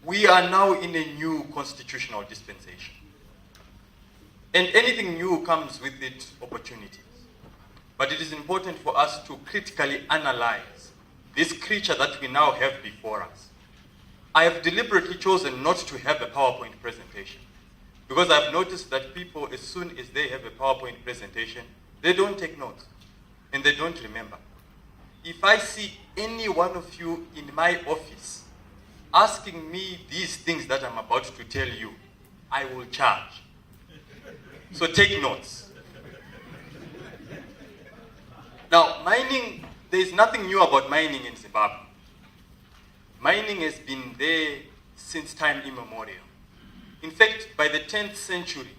We are now in a new constitutional dispensation. And anything new comes with it opportunities. But it is important for us to critically analyze this creature that we now have before us. I have deliberately chosen not to have a PowerPoint presentation because I've noticed that people, as soon as they have a PowerPoint presentation, they don't take notes and they don't remember. If I see any one of you in my office asking me these things that I'm about to tell you, I will charge. So take notes. Now, mining, there is nothing new about mining in Zimbabwe. Mining has been there since time immemorial. In fact, by the 10th century,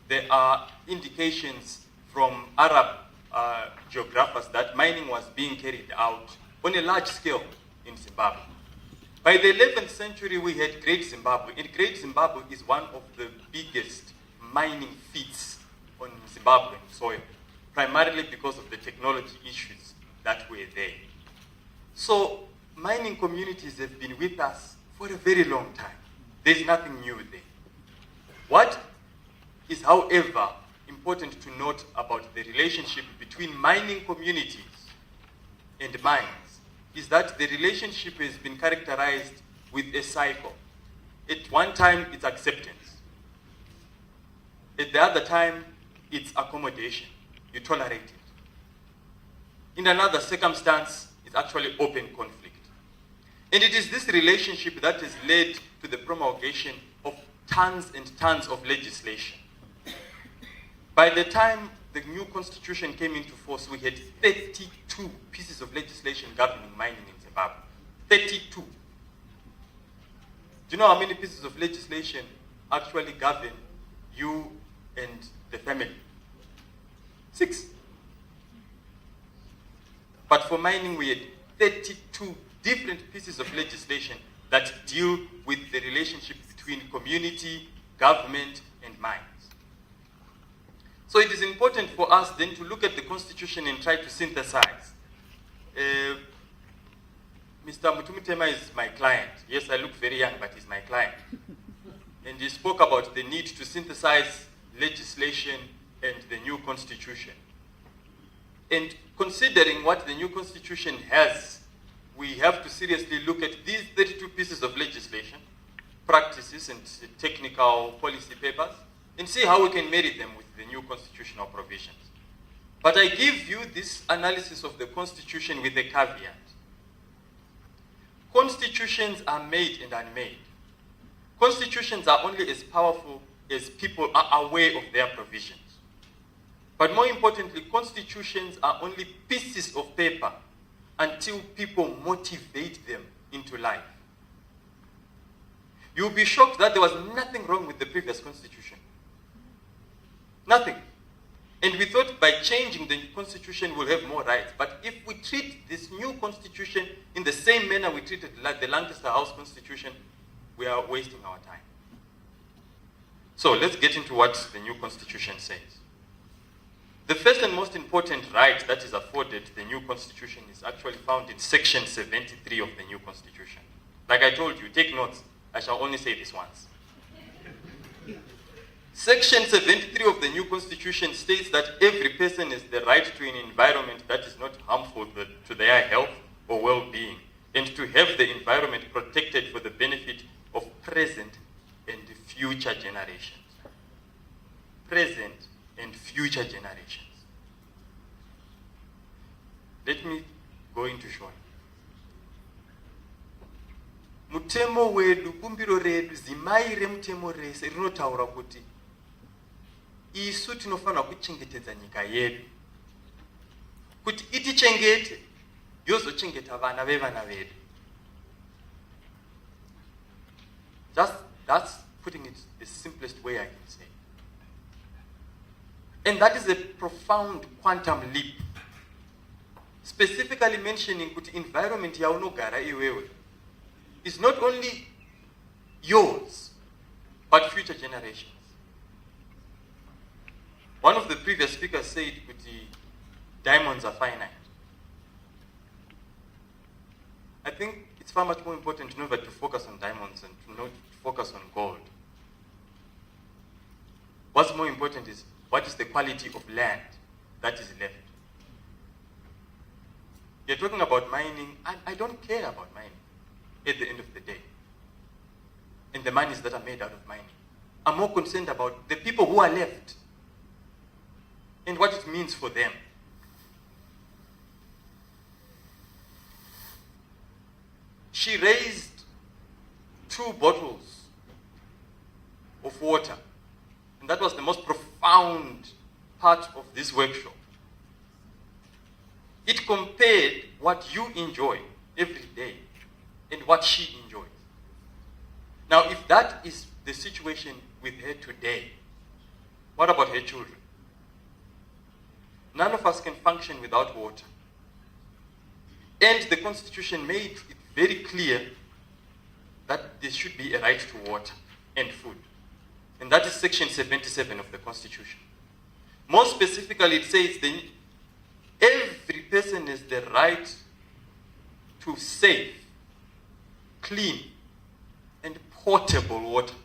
there are indications from Arab geographers that mining was being carried out on a large scale in Zimbabwe. By the 11th century, we had Great Zimbabwe, and Great Zimbabwe is one of the biggest mining feats on Zimbabwean soil, primarily because of the technology issues that were there. So mining communities have been with us for a very long time. There's nothing new there. What is, however, important to note about the relationship between mining communities and mines is that the relationship has been characterized with a cycle. At one time, it's acceptance. At the other time, it's accommodation. You tolerate it. In another circumstance, it's actually open conflict. And it is this relationship that has led to the promulgation of tons and tons of legislation. By the time the new constitution came into force, we had 32 pieces of legislation governing mining in Zimbabwe. 32. Do you know how many pieces of legislation actually govern you and the family? 6. But for mining, we had 32 different pieces of legislation that deal with the relationship between community, government, and mines. So it is important for us then to look at the Constitution and try to synthesize. Mr. Mutumutema is my client. Yes, I look very young, but he's my client. And he spoke about the need to synthesize legislation and the new Constitution. And considering what the new Constitution has, we have to seriously look at these 32 pieces of legislation, practices and technical policy papers, and see how we can marry them with the new constitutional provisions. But I give you this analysis of the Constitution with a caveat. Constitutions are made and unmade. Constitutions are only as powerful as people are aware of their provisions. But more importantly, constitutions are only pieces of paper until people motivate them into life. You'll be shocked that there was nothing wrong with the previous constitution. Nothing. And we thought by changing the constitution we'll have more rights. But if we treat this new constitution in the same manner we treated the Lancaster House constitution, we are wasting our time. So let's get into what the new constitution says. The first and most important right that is afforded the new constitution is actually found in section 73 of the new constitution. Like I told you, take notes. I shall only say this once. Section 73 of the new constitution states that every person has the right to an environment that is not harmful to their health or well-being, and to have the environment protected for the benefit of present and future generations. Present and future generations. Let me go into short. Mutemo wedu kumbiro redu zimai remutemo rese rinotaura kuti isu tinofana kuchengetedza nyika yedu kuti itichengete yozochengeta vana vevana vedu. That's putting it the simplest way I can say. And that is a profound quantum leap. Specifically mentioning kuti environment yaunogara iwewe is not only yours, but future generations. One of the previous speakers said kuti diamonds are finite. I think it's far much more important never to focus on diamonds and What's more important is what is the quality of land that is left. You're talking about mining, and I don't care about mining at the end of the day. And the monies that are made out of mining. I'm more concerned about the people who are left and what it means for them. She raised 2 bottles of water. And that was the most profound part of this workshop. It compared what you enjoy every day and what she enjoys. Now, if that is the situation with her today, what about her children? None of us can function without water. And the Constitution made it very clear that there should be a right to water and food. And that is Section 77 of the Constitution. More specifically, it says every person has the right to safe, clean, and potable water.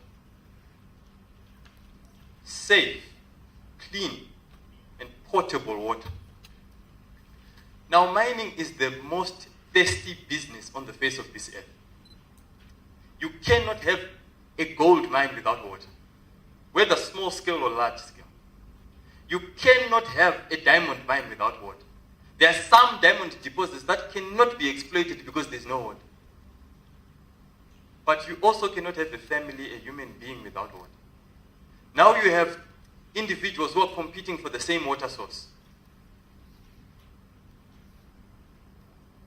Safe, clean, and potable water. Now, mining is the most thirsty business on the face of this earth. You cannot have a gold mine without water, whether small scale or large scale. You cannot have a diamond mine without water. There are some diamond deposits that cannot be exploited because there's no water. But you also cannot have a family, a human being without water. Now you have individuals who are competing for the same water source.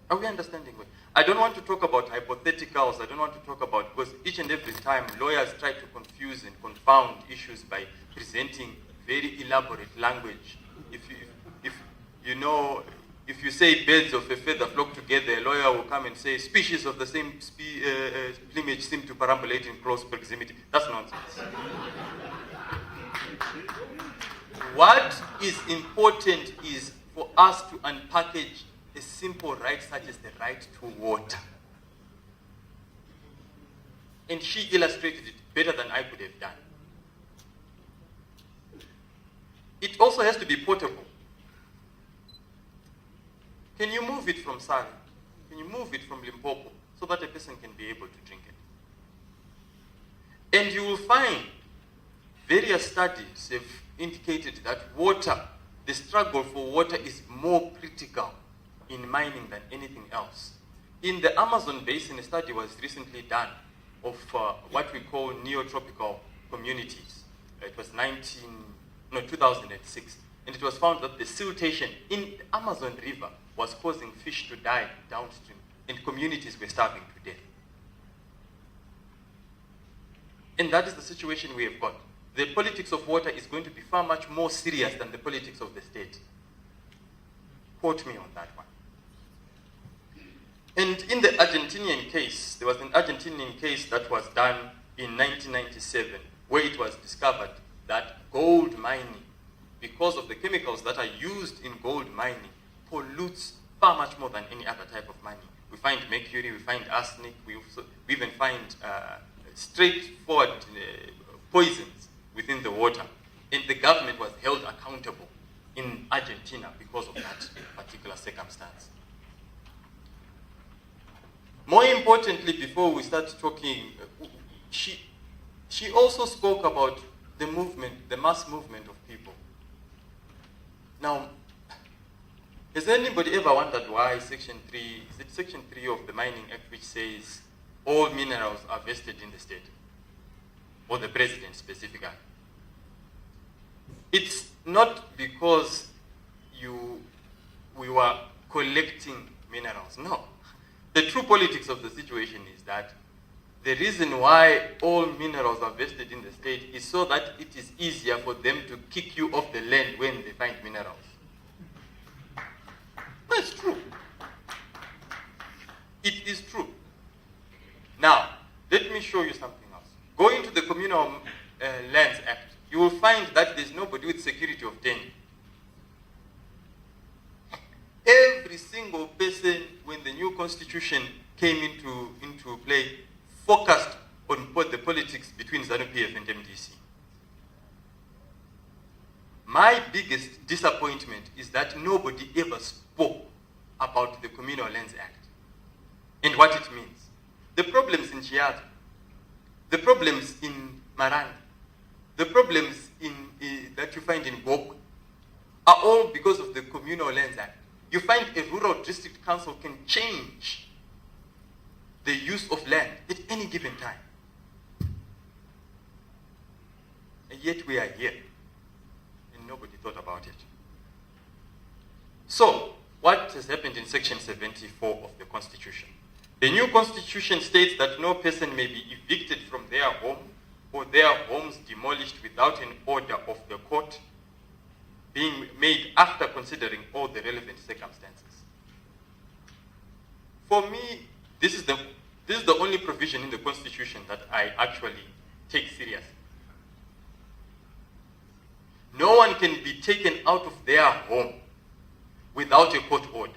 Are we understanding? I don't want to talk about hypotheticals. I don't want to talk about, because each and every time lawyers try to confuse and confound issues by presenting very elaborate language. If you say birds of a feather flock together, a lawyer will come and say species of the same plumage seem to perambulate in close proximity. That's nonsense. What is important is for us to unpackage a simple right such as the right to water. And she illustrated it better than I could have done. It also has to be portable. Can you move it from Sari? Can you move it from Limpopo so that a person can be able to drink it? And you will find various studies have indicated that water, the struggle for water is more critical in mining than anything else. In the Amazon basin, a study was recently done of what we call neotropical communities. It was 2006. And it was found that the siltation in the Amazon River was causing fish to die downstream, and communities were starving to death. And that is the situation we have got. The politics of water is going to be far much more serious than the politics of the state. Quote me on that one. And in the Argentinian case, there was an Argentinian case that was done in 1997, where it was discovered that gold mining, because of the chemicals that are used in gold mining, pollutes far much more than any other type of mining. We find mercury, we find arsenic, we even find straightforward poisons within the water. And the government was held accountable in Argentina because of that particular circumstance. More importantly, before we start talking, she also spoke about the movement, the mass movement of people. Now, has anybody ever wondered why Section 3, is it Section 3 of the Mining Act, which says all minerals are vested in the state, or the president specifically? It's not because we were collecting minerals, no. The true politics of the situation is that the reason why all minerals are vested in the state is so that it is easier for them to kick you off the land when they find minerals. That's true. It is true. Now, let me show you something else. Go into the Communal Lands Act. You will find that there's nobody with security of tenure. Every single person, when the new constitution came into play, focused on the politics between ZANU-PF and MDC. My biggest disappointment is that nobody ever spoke about the Communal Lands Act and what it means. The problems in Chiato, the problems in Maranga, the problems that you find in Gokwe are all because of the Communal Lands Act. You find a rural district council can change the use of land at any given time. And yet we are here, and nobody thought about it. So, what has happened in Section 74 of the Constitution? The new Constitution states that no person may be evicted from their home or their homes demolished without an order of the court being made after considering all the relevant circumstances. For me, this is the only provision in the Constitution that I actually take seriously. No one can be taken out of their home without a court order.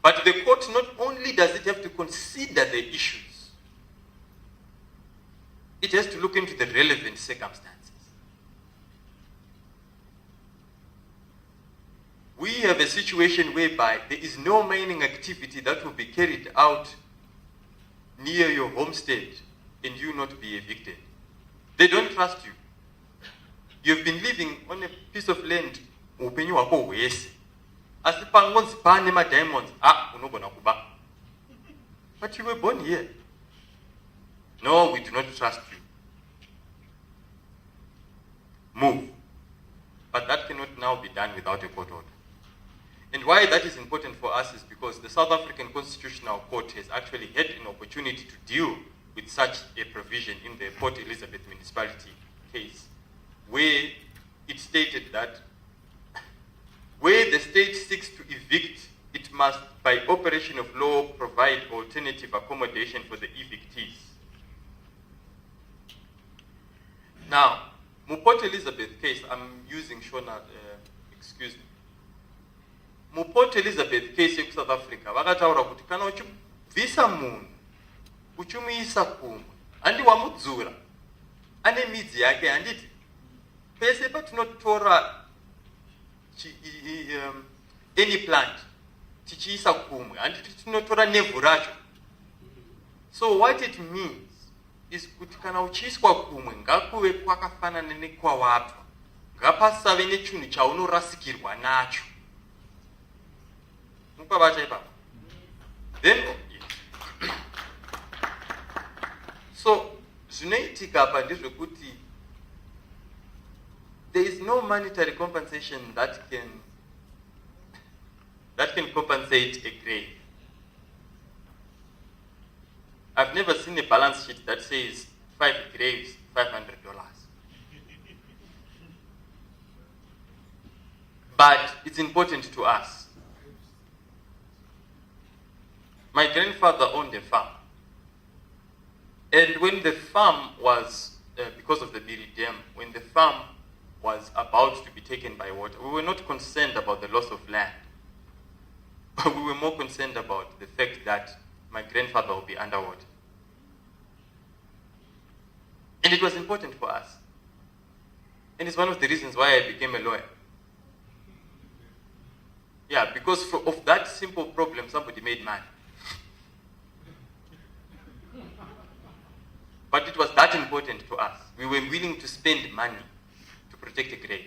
But the court not only does it have to consider the issues, it has to look into the relevant circumstances. We have a situation whereby there is no mining activity that will be carried out near your homestead and you not be evicted. They don't trust you. You've been living on a piece of land, upenyu wako wese. Asipangonzi pane ma diamonds, unogona kuba. But you were born here. No, we do not trust you. Move. But that cannot now be done without a court order. And why that is important for us is because the South African Constitutional Court has actually had an opportunity to deal with such a provision in the Port Elizabeth municipality case, where it stated that where the state seeks to evict, it must, by operation of law, provide alternative accommodation for the evictees. Now, Port Elizabeth case, I'm using Shona, excuse me. Port Elizabeth case in South Africa, vakataura kuti kana uchibvisa munhu uchimuisa kumwe handi wamudzura ane midzi yake handiti pese patinotora any plant tichiisa kumwe handiti tinotora nevhu racho. So what it means is kuti kana uchiiswa kumwe ngakuve kwakafanana nekwawabva, ngapasave nechinhu chaunorasikirwa nacho. Then, yes. So, zvinoitika apa ndezvekuti there is no monetary compensation that can compensate a grave. I've never seen a balance sheet that says 5 graves, $500. But it's important to us. My grandfather owned a farm. And when the farm was, because of the Biri Dam, when the farm was about to be taken by water, we were not concerned about the loss of land. We were more concerned about the fact that my grandfather would be underwater. And it was important for us. And it's one of the reasons why I became a lawyer. Yeah, because of that simple problem, somebody made money. But it was that important to us. We were willing to spend money to protect a grave.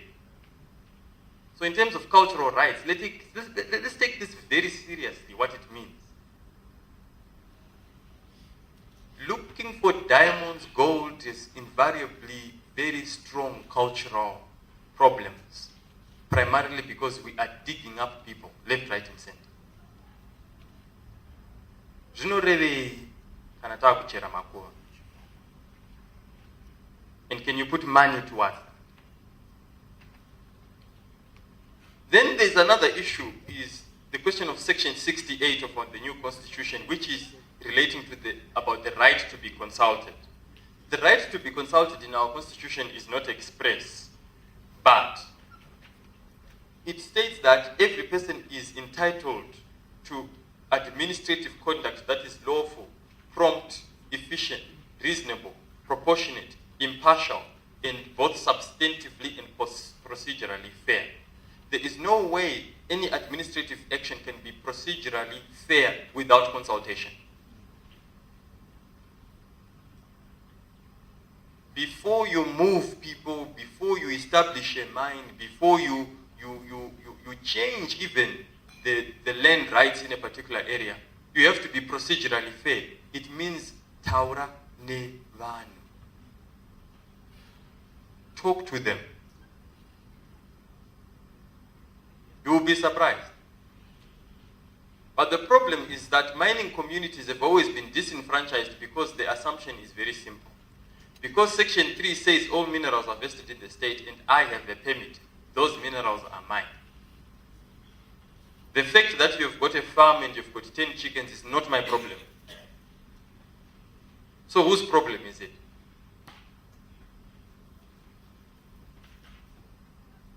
So in terms of cultural rights, let's take this very seriously, what it means. Looking for diamonds, gold is invariably very strong cultural problems, primarily because we are digging up people, left, right, and center. Zvinorevei kana takuchera makuva. And can you put money towards that? Then there's another issue, is the question of Section 68 of the new Constitution, which is relating to about the right to be consulted. The right to be consulted in our Constitution is not express, but it states that every person is entitled to administrative conduct that is lawful, prompt, efficient, reasonable, proportionate, impartial, and both substantively and procedurally fair without consultation. Before you move people, before you establish a mine, before you change even the land rights in a particular area, you have to be procedurally fair. It means taura ne vanhu. Talk to them. You will be surprised. But the problem is that mining communities have always been disenfranchised because the assumption is very simple. Because Section 3 says all minerals are vested in the state and I have a permit, those minerals are mine. The fact that you've got a farm and you've got 10 chickens is not my problem. So whose problem is it?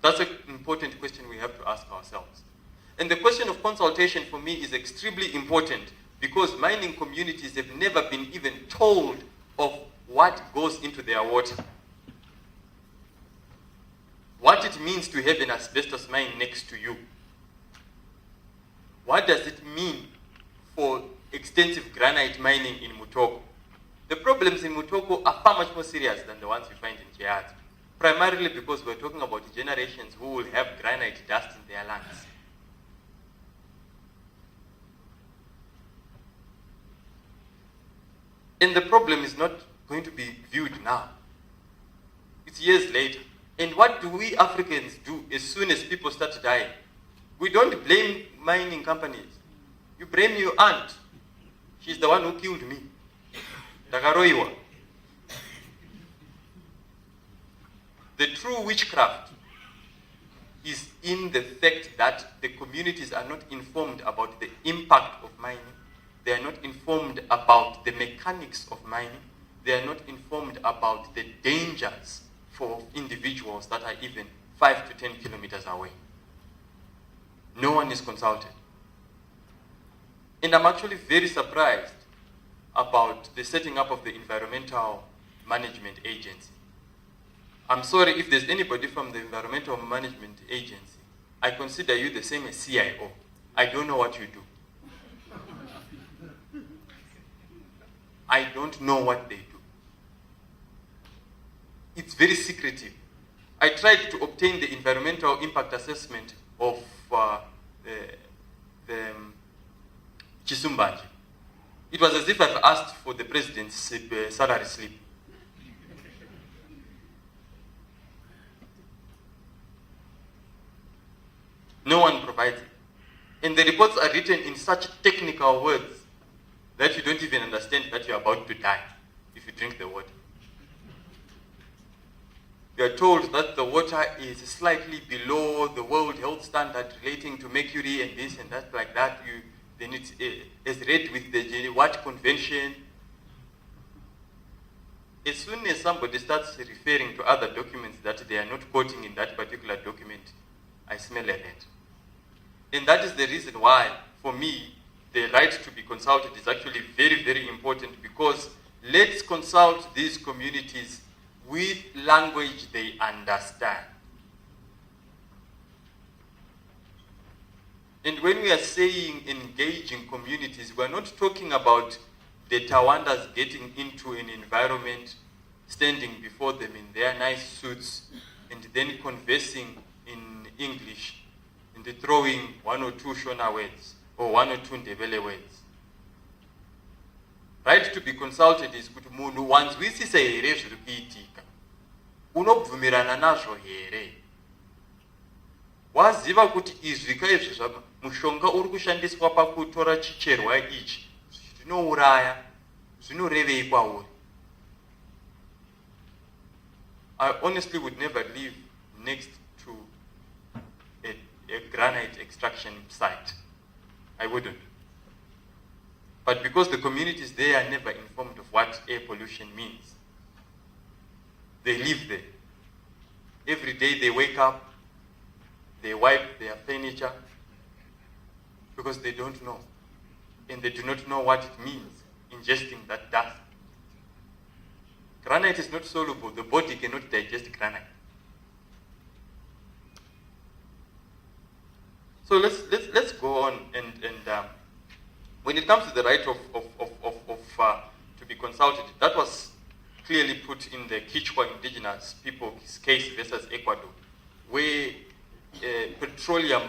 That's an important question we have to ask ourselves. And the question of consultation for me is extremely important because mining communities have never been even told of what goes into their water. What it means to have an asbestos mine next to you. What does it mean for extensive granite mining in Mutoko? The problems in Mutoko are far much more serious than the ones you find in Chiati. Primarily because we're talking about generations who will have granite dust in their lungs. And the problem is not going to be viewed now. It's years later. And what do we Africans do as soon as people start dying? We don't blame mining companies. You blame your aunt. She's the one who killed me. Dagaroiwa. The true witchcraft is in the fact that the communities are not informed about the impact of mining. They are not informed about the mechanics of mining. They are not informed about the dangers for individuals that are even 5 to 10 kilometers away. No one is consulted. And I'm actually very surprised about the setting up of the Environmental Management Agency. I'm sorry if there's anybody from the Environmental Management Agency. I consider you the same as CIO. I don't know what you do. I don't know what they do. It's very secretive. I tried to obtain the environmental impact assessment of the Chisumbanji. It was as if I've asked for the president's salary slip. No one provides it. And the reports are written in such technical words that you don't even understand that you're about to die if you drink the water. You are told that the water is slightly below the World Health Standard relating to mercury and this and that like that. Then it's read with the what convention. As soon as somebody starts referring to other documents that they are not quoting in that particular document, I smell a rat. And that is the reason why, for me, the right to be consulted is actually very, very important because let's consult these communities with language they understand. And when we are saying engaging communities, we're not talking about the Tawandas getting into an environment, standing before them in their nice suits, and then conversing in English, and throwing 1 or 2 Shona words, or 1 or 2 Ndebele words. Right to be consulted is kuti munhu wanzwisisa here zviri kuitika. Unobvumirana nazvo here. Waziva kuti izvi kaizvi mushonga uri kushandiswa pakutora chicherwa ichi zvinouraya, zvinorevei kwauri? I honestly would never live next to a granite extraction site. I wouldn't. But because the communities there are never informed of what air pollution means, they live there. Every day they wake up, they wipe their furniture, because they don't know. And they do not know what it means, ingesting that dust. Granite is not soluble. The body cannot digest granite. So let's go on and when it comes to the right to be consulted, that was clearly put in the Kichwa indigenous people's case versus Ecuador, where a petroleum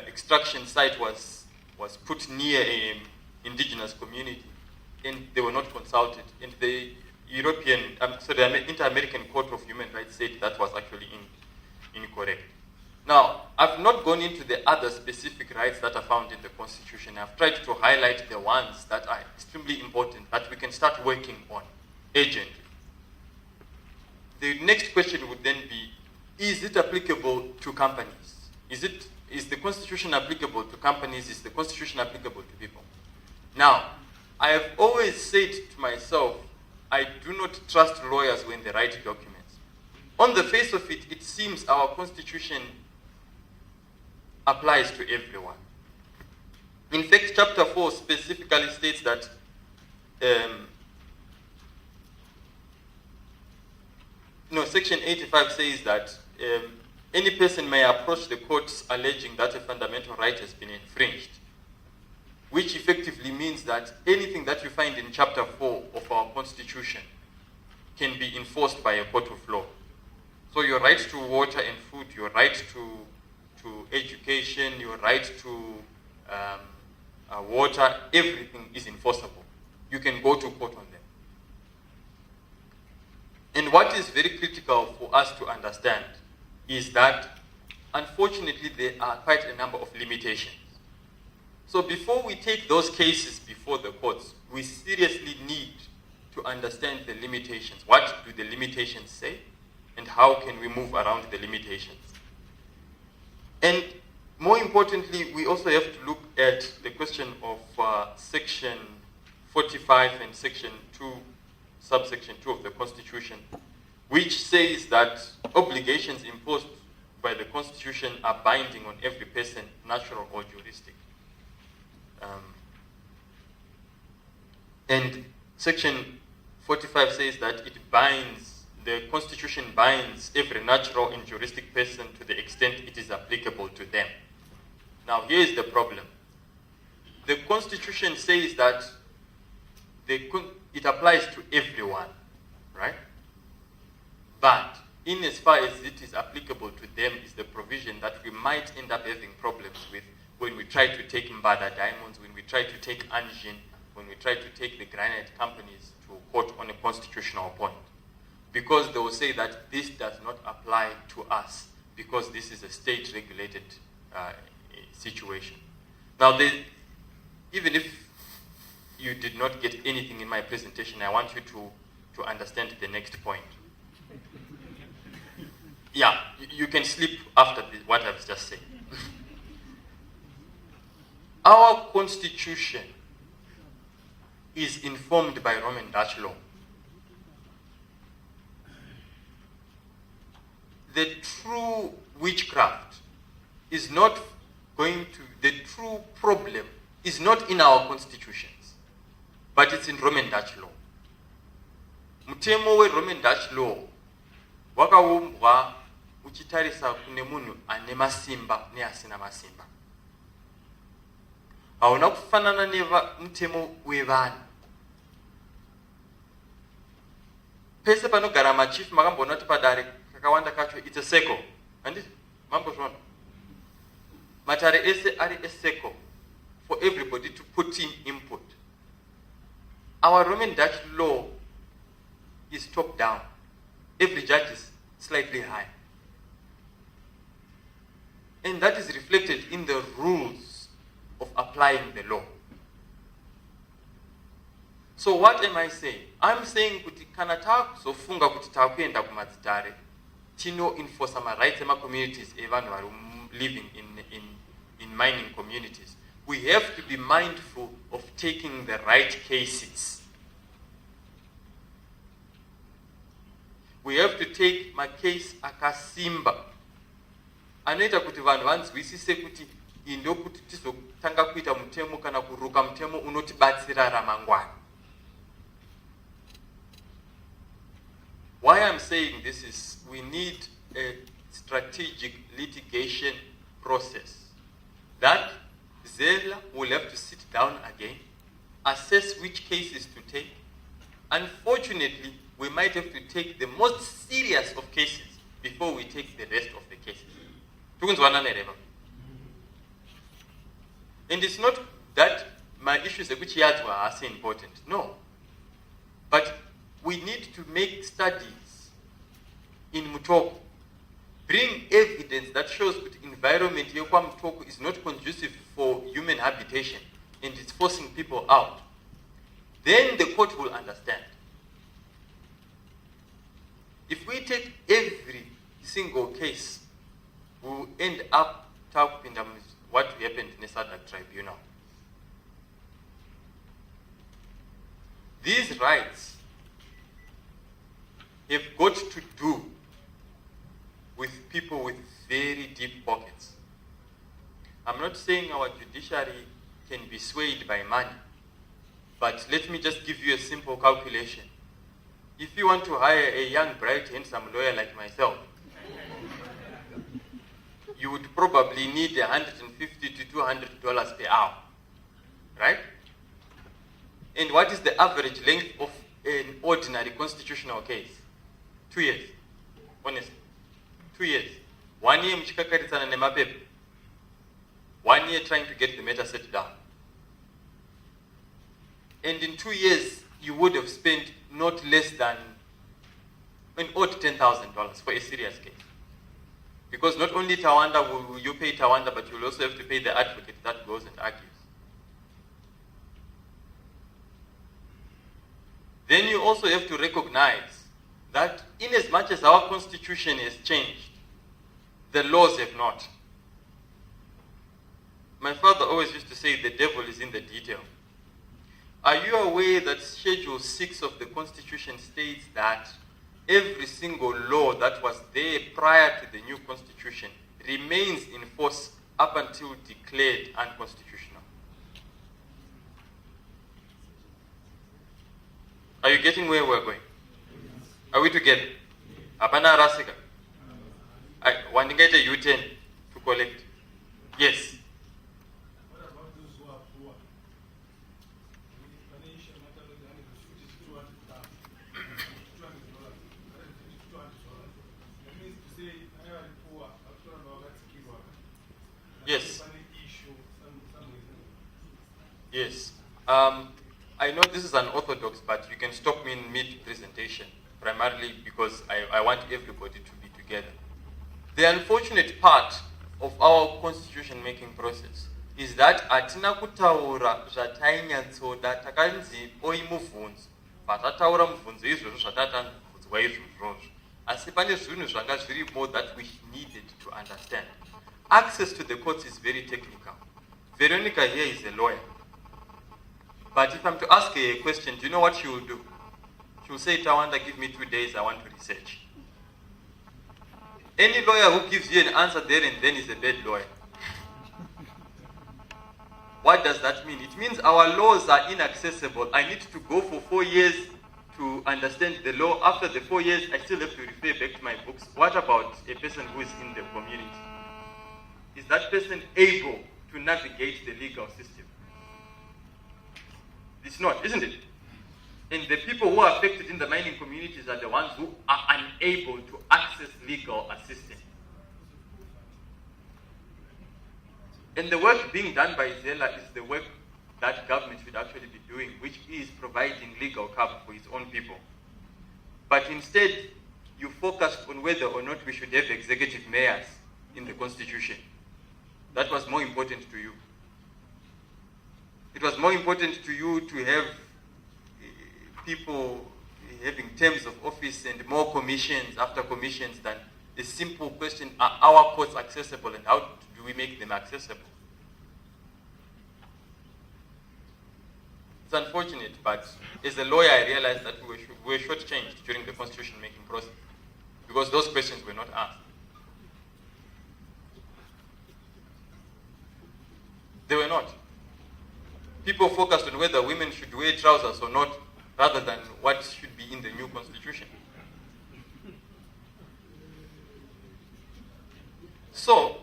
extraction site was put near an indigenous community, and they were not consulted. And the Inter-American Court of Human Rights said that was actually incorrect. Now, I've not gone into the other specific rights that are found in the Constitution. I've tried to highlight the ones that are extremely important that we can start working on urgently. The next question would then be, is it applicable to companies? Is the Constitution applicable to companies? Is the Constitution applicable to people? Now, I have always said to myself, I do not trust lawyers when they write documents. On the face of it, it seems our Constitution applies to everyone. In fact, Chapter 4 specifically states that Section 85 says that any person may approach the courts alleging that a fundamental right has been infringed, which effectively means that anything that you find in Chapter 4 of our Constitution can be enforced by a court of law. So your right to water and food, your right to education, your right to water, everything is enforceable. You can go to court on them. And what is very critical for us to understand is that, unfortunately, there are quite a number of limitations. So before we take those cases before the courts, we seriously need to understand the limitations. What do the limitations say? And how can we move around the limitations? And more importantly, we also have to look at the question of Section 45 and Section 2, subsection 2 of the Constitution, which says that obligations imposed by the Constitution are binding on every person, natural or juristic. And Section 45 says that the Constitution binds every natural and juristic person to the extent it is applicable to them. Now, here is the problem. The Constitution says that it applies to everyone, right? But in as far as it is applicable to them is the provision that we might end up having problems with when we try to take Mbada Diamonds, when we try to take Anjin, when we try to take the granite companies to court on a constitutional point. Because they will say that this does not apply to us because this is a state-regulated situation. Now, even if you did not get anything in my presentation, I want you to understand the next point. Yeah, you can sleep after what I've just said. Our Constitution is informed by Roman Dutch law. The true witchcraft is not the true problem is not in our constitutions, but it's in Roman Dutch law. Mutemo we Roman Dutch law, wakaumbwa uchitarisa kune munhu ane masimba ne asina masimba. Hauna kufanana mutemo wevanhu. Pese panogara machief makambona kuti padare kakawanda kacho it's a circle. Anditi mambo zvona. Matare ese ari a circle for everybody to put in input. Our Roman Dutch law is top down. Every judge is slightly high. And that is reflected in the rules of applying the law. So what am I saying? I'm saying kuti kana takuzofunga kuti takuenda kumadzitare tino enforce my rights ema communities evanhu vari living in mining communities. We have to be mindful of taking the right cases. We have to take my case akasimba. Anoita kuti vanhu vanzwisise kuti indo kuti tizotanga kuita mutemo kana kuruka mutemo unotibatsira ramangwana. Why I'm saying this is we need a strategic litigation process that Zela will have to sit down again assess which cases to take. Unfortunately, we might have to take the most serious of cases before we take the rest of the cases. And it's not that my issues which are so important. No. But we need to make studies in Mutoko. Bring evidence that shows that the environment here Mutoko is not conducive for human habitation and it's forcing people out. Then the court will understand. If we take every single case, we will end up talking about what happened in the SADC tribunal. These rights have got to do with people with very deep pockets. I'm not saying our judiciary can be swayed by money, but let me just give you a simple calculation. If you want to hire a young, bright, handsome lawyer like myself, you would probably need $150 to $200 per hour, right? And what is the average length of an ordinary constitutional case? 2 years, honestly. 2 years. 1 year mchikakaritsana nemapepe. 1 year trying to get the matter set down. And in 2 years, you would have spent not less than $10,000 for a serious case. Because not only Tawanda will you pay Tawanda, but you'll also have to pay the advocate that goes and argues. Then you also have to recognize that in as much as our constitution has changed, the laws have not. My father always used to say the devil is in the detail. Are you aware that Schedule 6 of the Constitution states that every single law that was there prior to the new Constitution remains in force up until declared unconstitutional? Are you getting where we're going? Are we together? Apana rasika. One get a U10 to collect. Yes. What about those who are poor? That means to say, I am poor. Yes. Yes. I know this is unorthodox, but you can stop me in mid-presentation, primarily because I want everybody to be together. The unfortunate part of our constitution-making process is that atina kutaura zvatainyanzoda takanzi oi muvhunzo patataura muvhunzo izvozvo zvatatanvunzwa izvozvozvo asi pane zvinhu zvanga zvirimo that we needed to understand. Access to the courts is very technical. Veronica here is a lawyer. But if I'm to ask her a question, do you know what she will do? She will say, Tawanda, give me 2 days, I want to research. Any lawyer who gives you an answer there and then is a bad lawyer. What does that mean? It means our laws are inaccessible. I need to go for 4 years to understand the law. After the 4 years, I still have to refer back to my books. What about a person who is in the community? Is that person able to navigate the legal system? It's not, isn't it? And the people who are affected in the mining communities are the ones who are unable to access legal assistance. And the work being done by Zela is the work that government should actually be doing, which is providing legal cover for its own people. But instead, you focused on whether or not we should have executive mayors in the Constitution. That was more important to you. It was more important to you to have people having terms of office and more commissions after commissions than the simple question, are our courts accessible and how do we make them accessible? It's unfortunate, but as a lawyer I realized that we were shortchanged during the constitution making process because those questions were not asked. They were not. People focused on whether women should wear trousers or not, rather than what should be in the new constitution. So,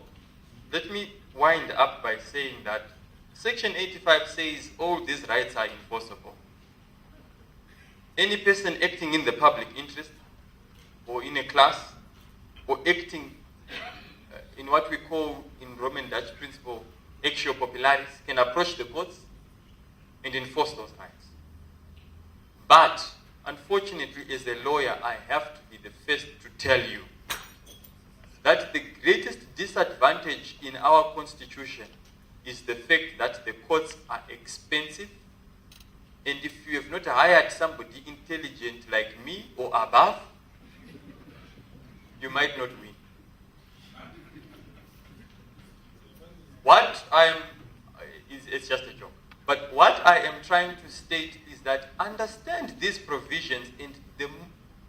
let me wind up by saying that Section 85 says all these rights are enforceable. Any person acting in the public interest, or in a class, or acting in what we call in Roman Dutch principle, actio popularis, can approach the courts and enforce those rights. But, unfortunately, as a lawyer, I have to be the first to tell you that the greatest disadvantage in our constitution is the fact that the courts are expensive, and if you have not hired somebody intelligent like me or above, you might not win. What I am, it's just a joke, but what I am trying to state is that understand these provisions, and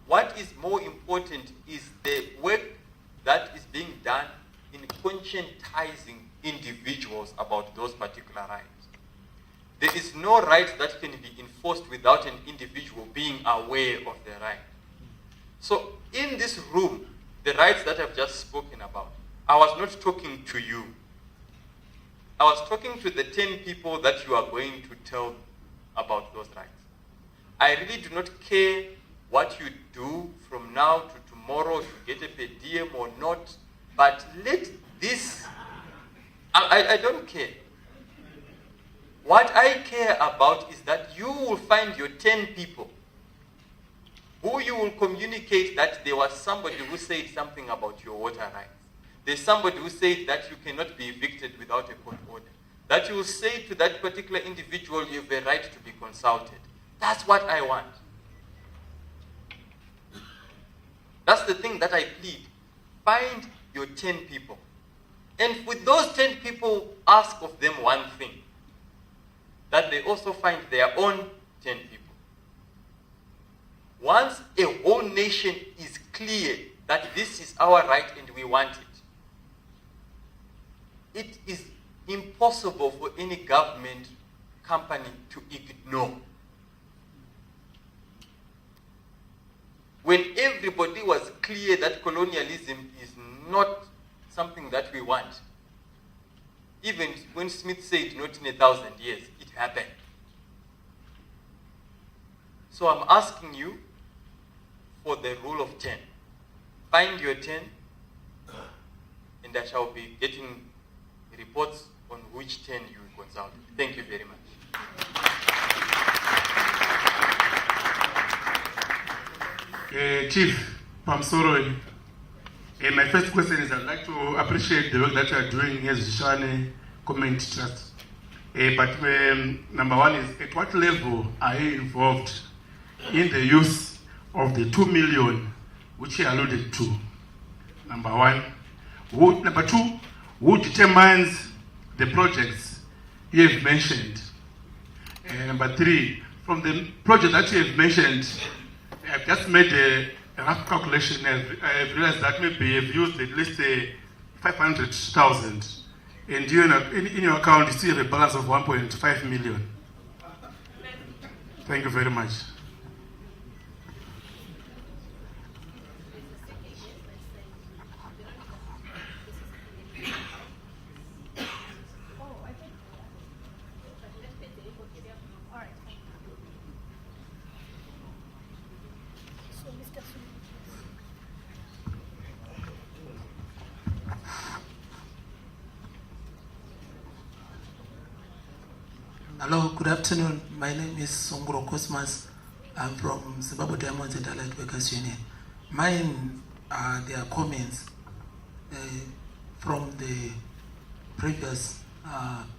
what is more important is the work that is being done in conscientizing individuals about those particular rights. There is no right that can be enforced without an individual being aware of the right. So in this room, the rights that I've just spoken about, I was not talking to you. I was talking to the 10 people that you are going to tell about those rights. I really do not care what you do from now to tomorrow to get a per diem or not, but let this, I don't care. What I care about is that you will find your 10 people who you will communicate that there was somebody who said something about your water rights. There's somebody who said that you cannot be evicted without a court order. That you will say to that particular individual, you have a right to be consulted. That's what I want. That's the thing that I plead. Find your 10 people. And with those 10 people, ask of them one thing. That they also find their own 10 people. Once a whole nation is clear that this is our right and we want it, it is impossible for any government company to ignore. When everybody was clear that colonialism is not something that we want, even when Smith said not in 1,000 years, it happened. So I'm asking you for the rule of 10. Find your 10, and I shall be getting reports on which 10 you consult. Thank you very much. Chief Pamsoro, my first question is I'd like to appreciate the work that you are doing as Zhuwarara Comment Trust. But number one is, at what level are you involved in the use of the 2 million which you alluded to? Number one. Number two, who determines the projects you have mentioned? Number three, from the project that you have mentioned, I've just made a rough calculation. I've realized that maybe you've used at least 500,000. And you in your account, you still have a balance of 1.5 million. Thank you very much. Hello, good afternoon. My name is Songro Cosmas. I'm from Zimbabwe Diamonds and Allied Workers Union. Mine are their comments from the previous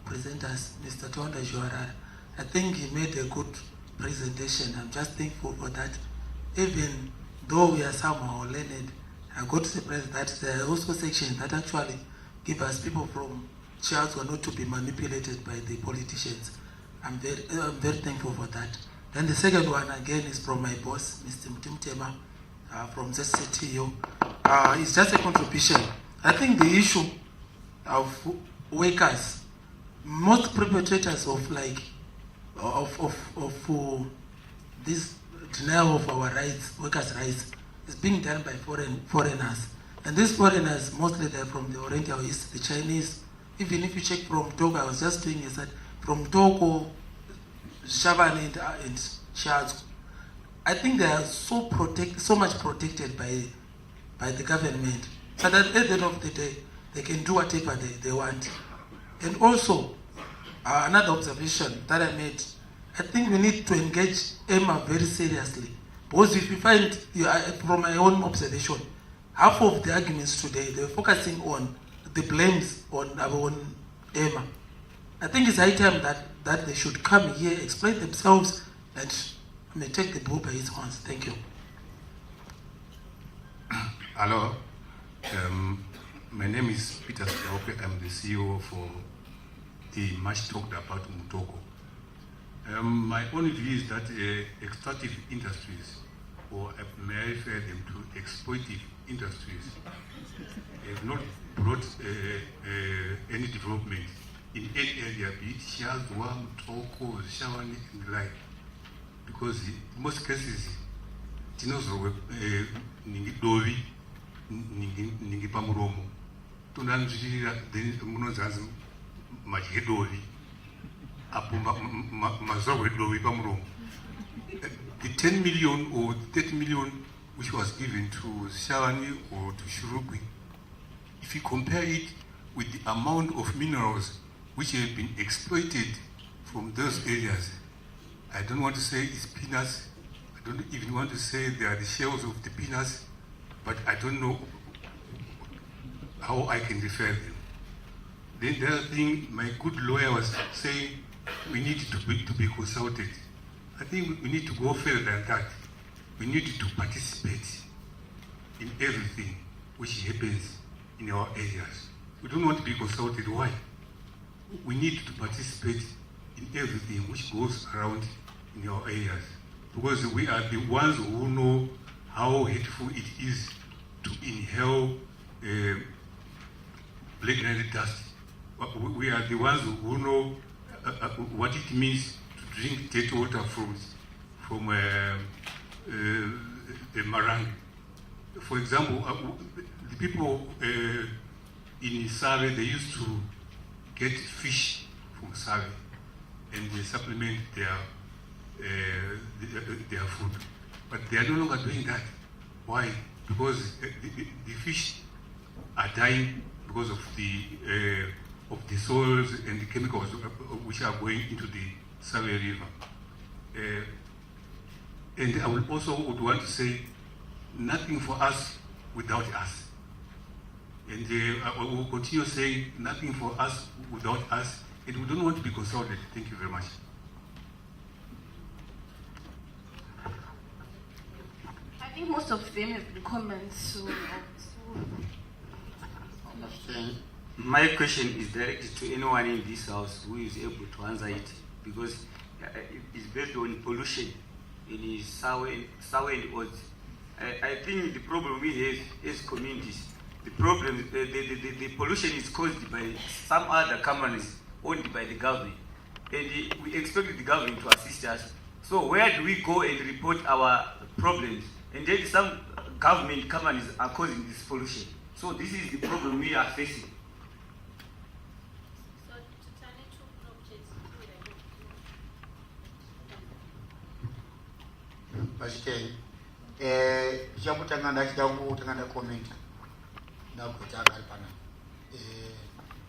presenters, Mr. Tawanda Zhuwarara. I think he made a good presentation. I'm just thankful for that. Even though we are somehow learned, I got surprised that there are also sections that actually give us people from church who are not to be manipulated by the politicians. I'm very thankful for that. Then the second one again is from my boss, Mr. Mtimtema, from ZCTU. It's just a contribution. I think the issue of workers, most perpetrators of this denial of our rights, workers' rights, is being done by foreigners. And these foreigners, mostly they're from the Oriental East, the Chinese, Even if you check from Togo, I was just doing is that from Togo, Shaban and Shaz, I think they are so much protected by the government, so that at the end of the day, they can do whatever they want. And also, another observation that I made, I think we need to engage Emma very seriously. Because if you find, from my own observation, half of the arguments today, they're focusing on the blames on Emma. I think it's high time that they should come here, explain themselves, and may take the bull by its horns. Thank you. Hello. My name is Peter Siaope. I'm the CEO for the much talked about Mutoko. My only view is that extractive industries, or may I refer them to exploitive industries, have not brought any development in any area, be it Shazwa, Mutoko, Shawani, and the like. Because in most cases, tinozo ningidovi, ningipamuromo, tunanjira then munozanzi majedovi. The 10 million or 30 million which was given to Shawani or to Shurugwi, if you compare it with the amount of minerals which have been exploited from those areas, I don't want to say it's peanuts, I don't even want to say they are the shells of the peanuts, but I don't know how I can refer them. Then the other thing, my good lawyer was saying, we need to be consulted. I think we need to go further than that. We need to participate in everything which happens in our areas. We don't want to be consulted. Why? We need to participate in everything which goes around in our areas, because we are the ones who know how hateful it is to inhale black dust. We are the ones who know what it means to drink dirty water from the Marang. For example, the people in Save, they used to get fish from Save and they supplement their food. But they are no longer doing that. Why? Because the fish are dying because of the soils and the chemicals which are going into the Save River. And I would also want to say, nothing for us without us. And I will continue saying, nothing for us without us, and we don't want to be consulted. Thank you very much. I think most of them have been comments, so my question is directed to anyone in this house who is able to answer it, because it's based on pollution in Sawe and Odds. I think the problem we have as communities, the pollution is caused by some other companies owned by the government, and we expect the government to assist us. So where do we go and report our problems? And then some government companies are causing this pollution. So this is the problem we are facing. Bashiteli, chakutanga ndachida kutanga comment ndakuita akari pana.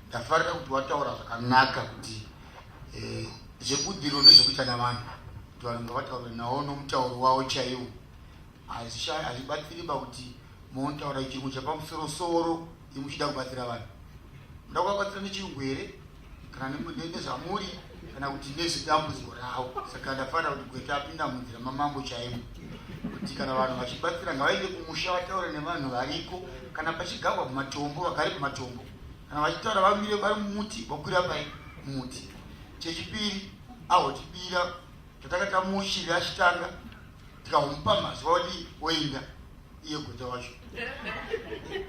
Ndafarira kuti wataura zvakanaka kuti zvekudziro nezvekuita navanhu kuti vanhu ngavataure nawo nomutauro wavo chaiwo. Hazvibatsiri pakuti munotaura chirungu chapamusoro-soro imuchida kubatsira vanhu. Muda kuvabatsira nechirungu here kana nezvamuri kana kuti nezvedambudziko ravo. Saka ndafanira kuti gweta apinda munzira mamambo chaimo, kuti kana vanhu vachibatsira ngavaende kumusha vataure nevanhu variko, kana pachigagwa mumatombo vagare mumatombo, kana vachitaura vamire vari mumuti vakwira pai mumuti. Chechipiri, ahotibira tatakatamushiri achitanga tikamupa mazuva odi oenda iye gweta wacho.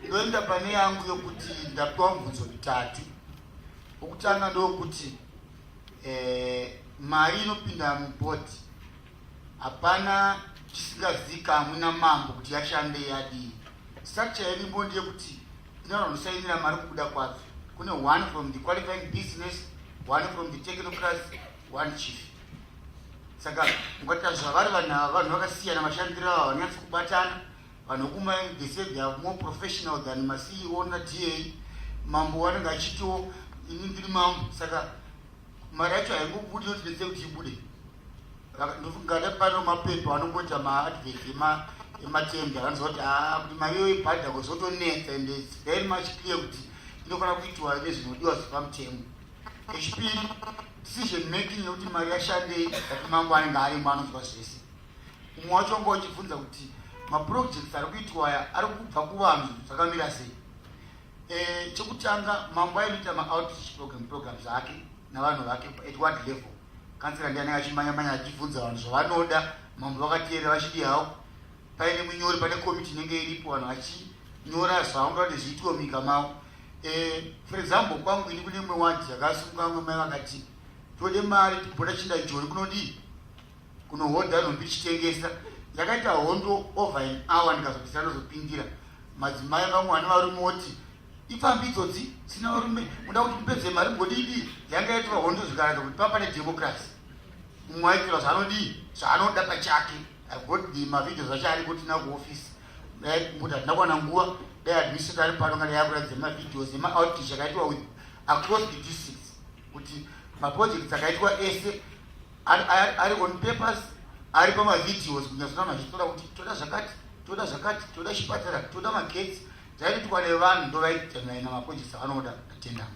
Ndoenda pane yangu yokuti ndapiwa mibvunzo mitatu. Okutanga ndokuti mari inopinda mubhodhi hapana chisingazika hamuna mambo kuti yashande yadii. Structure irimbo ndeyekuti ina vanhu vanosainira mari kubuda kwadzo. kune one from the qualifying business, one from the technocrats, one chief. Saka mukata zvavari vanhu vakasiyana mashandiro avo vanonyatsa kubatana vanhu vekuma they say they are more professional than ma-CEO na DA. Mambo vanenge achitiwo ini ndiri mambo, saka mari yacho haingobudi kuti ndese kuti ibude. Ndofungada pano mapepa anongoita ma-advert ematende akanzwa kuti kuti mari iyo ibhadha kuzotonetsa, and it's very much clear kuti inofanira kuitwa nezvinodiwa zvepamutemo. Chipiri, decision making yekuti mari yashandei kuti mambo anenge arimo anonzwa zvese. Umwe wacho wanga uchibvunza kuti maprojects ari kuitwa aya ari kubva kuvanhu zvakamira sei. Chekutanga mambo ainoita ma-outreach programs ake navanhu vake at what level. Kansela ndiye anenge achimanya achibvunza vanhu zvavanoda, mambo vakateerera vachidi havo. Paine munyori pane komiti inenge iripo vanhu vachinyora zvavangada kuti zviitwe munyika mavo. For example, kwangu ini kune imwe wadi yakasunga vamwe mai vakati tode mari tibhoda chinda jori kunodii kunohodha nhumbi tichitengesa. Yakaita hondo over an hour ndikazoti ndinozopindira madzimai vamwe vane varume oti ifambi idzodzi sina varume muda kuti mupedze mari mugodii. Yanga yaitwa hondo zvikaratidza kuti papa nedemocracy. Mumwe aitirwa zvaanodii zvaanoda pachake. I've mavideos acho ari kuti na kuofisi kuti hatina kuwana nguva dai administrator ari pano kana yakuratidza mavideos ema-outreach akaitwa with across the districts kuti maprojects akaitwa ese ari on papers, ari pamavideos kunyazona machitoda kuti toda zvakati, toda zvakati, toda chipatara, toda magetsi. Zvaitwa nevanhu ndovaitanaye namaprojects avanoda atenda.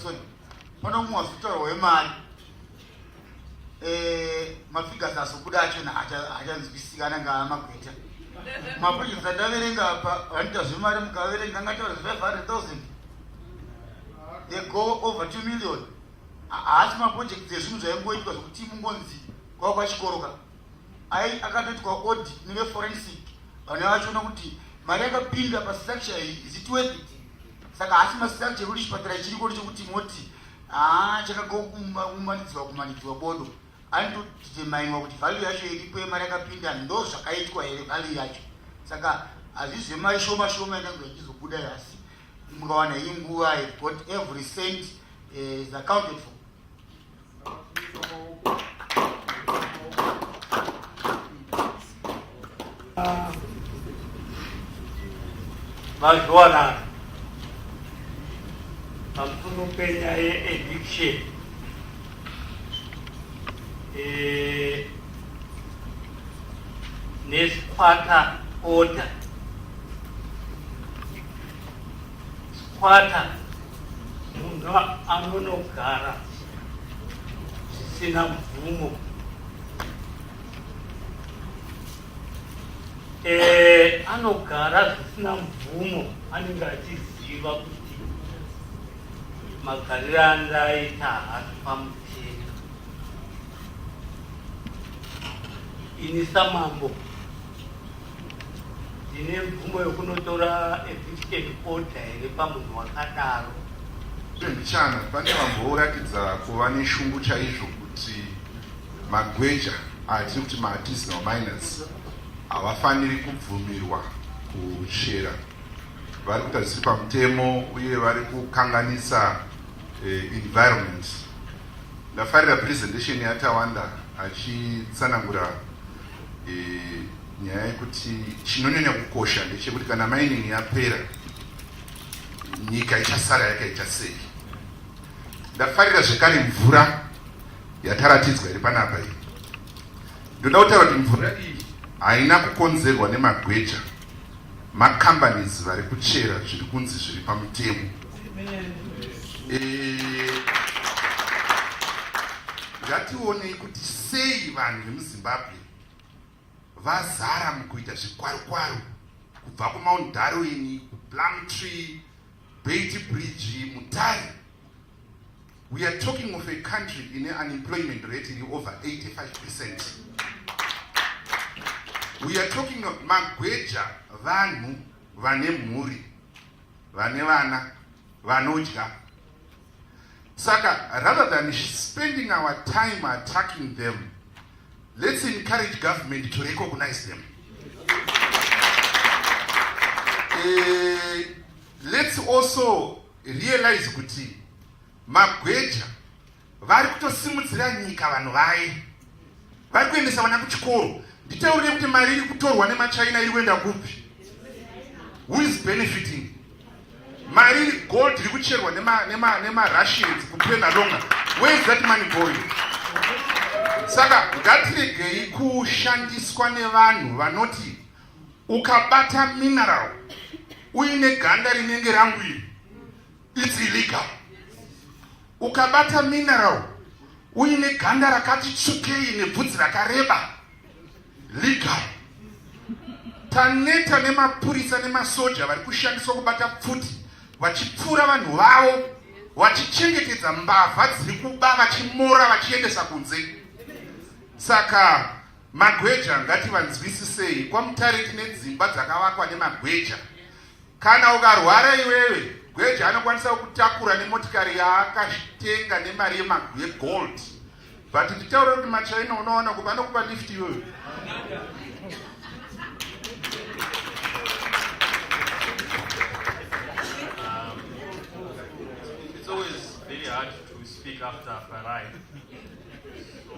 Sorry. Pano mumwe wazitaurwa wemari mafigures azobuda achona hachanzwisika anenge amagweta. Maprojects andaverenga apa vanoita zvemari mukaverenga angataura 500,000 they go over 2 million. Haasi maprojects ezvinhu zvaingoitwa zvokuti mungonzi kwava kwachikoroka. Akatoitwa audit neveforensic vanhu vachiona kuti mari yakapinda pastructure iyi is it worth it. Saka haasi mastructure ekuti chipatara chiriko chekuti moti chakakumanidzwa bodo anotodeterminwa kuti value yacho iripo yemari yakapinda ndo zvakaitwa here value yacho. Saka hazvisi zvemari shoma shoma inenge ichizobuda asi mukawana hii nguva got every cent is accounted for. Zhuwarara pamusoro penyaya yeaddiction nesquatter order. Squatter munhu anonogara zvisina mvumo. Anogara zvisina mvumo anenge achiziva kuti magariro andaita haasi pamutemo. Ini samambo ndine mvumo yokunotora eviction order here pamunhu wakadaro. Mbichana pane vamboratidza kuva neshungu chaizvo kuti magweja atiri kuti ma-artisanal miners havafaniri kubvumirwa kuchera. Vari kuita zvisiri pamutemo uye vari kukanganisa environment. Ndafarira presentation yaTawanda achitsanangura nyaya yekuti chinonyanya kukosha ndechekuti kana mining yapera nyika ichasara yakaita sei. Ndafarira zvekare mvura yataratidzwa iri panapa iyi. Ndoda kutaura kuti mvura iyi haina kukonzerwa nemagweja, macompanies vari kuchera zviri kunzi zviri pamutemo. Ngationei kuti sei vanhu vemuZimbabwe vazara mukuita zvikwaru-kwaru kubva kuMount Darwin, Plumtree, Beit Bridge, Mutare. We are talking of a country in an unemployment rate in over 85%. We are talking of magweja vanhu vane mhuri, vane vana, vanodya. Saka, rather than spending our time attacking them, let's encourage government to recognize them. Let's also realize kuti magweja vari kutosimudzira nyika vanhu vaye, vari kuendesa vana kuchikoro. Nditaurire kuti mari iri kutorwa nemachina iri kuenda kupi? Who is benefiting? Mari gold iri kucherwa nema-Russians kupena longa. Where is that money going? Saka ngatiregei kushandiswa nevanhu vanoti ukabata mineral uine ganda rinenge rangwiri, it's illegal. Ukabata mineral uine ganda rakati tsvukei nebvudzi rakareba, legal. Taneta nemapurisa nemasoja vari kushandiswa kubata pfuti, vachipfura vanhu vavo, vachichengetedza mbavha dziri kuba, vachimora vachiendesa kunze. Saka magweja ngativanzwisisei. KwaMutare tine dzimba dzakavakwa nemagweja. Kana ukarwara iwewe, gweja anokwanisa kutakura nemotikari yaakatenga nemari yegold. But nditaura kuti machaina unoona kuti vanokupa lift iwewe. It's always very hard to speak after Farai. So,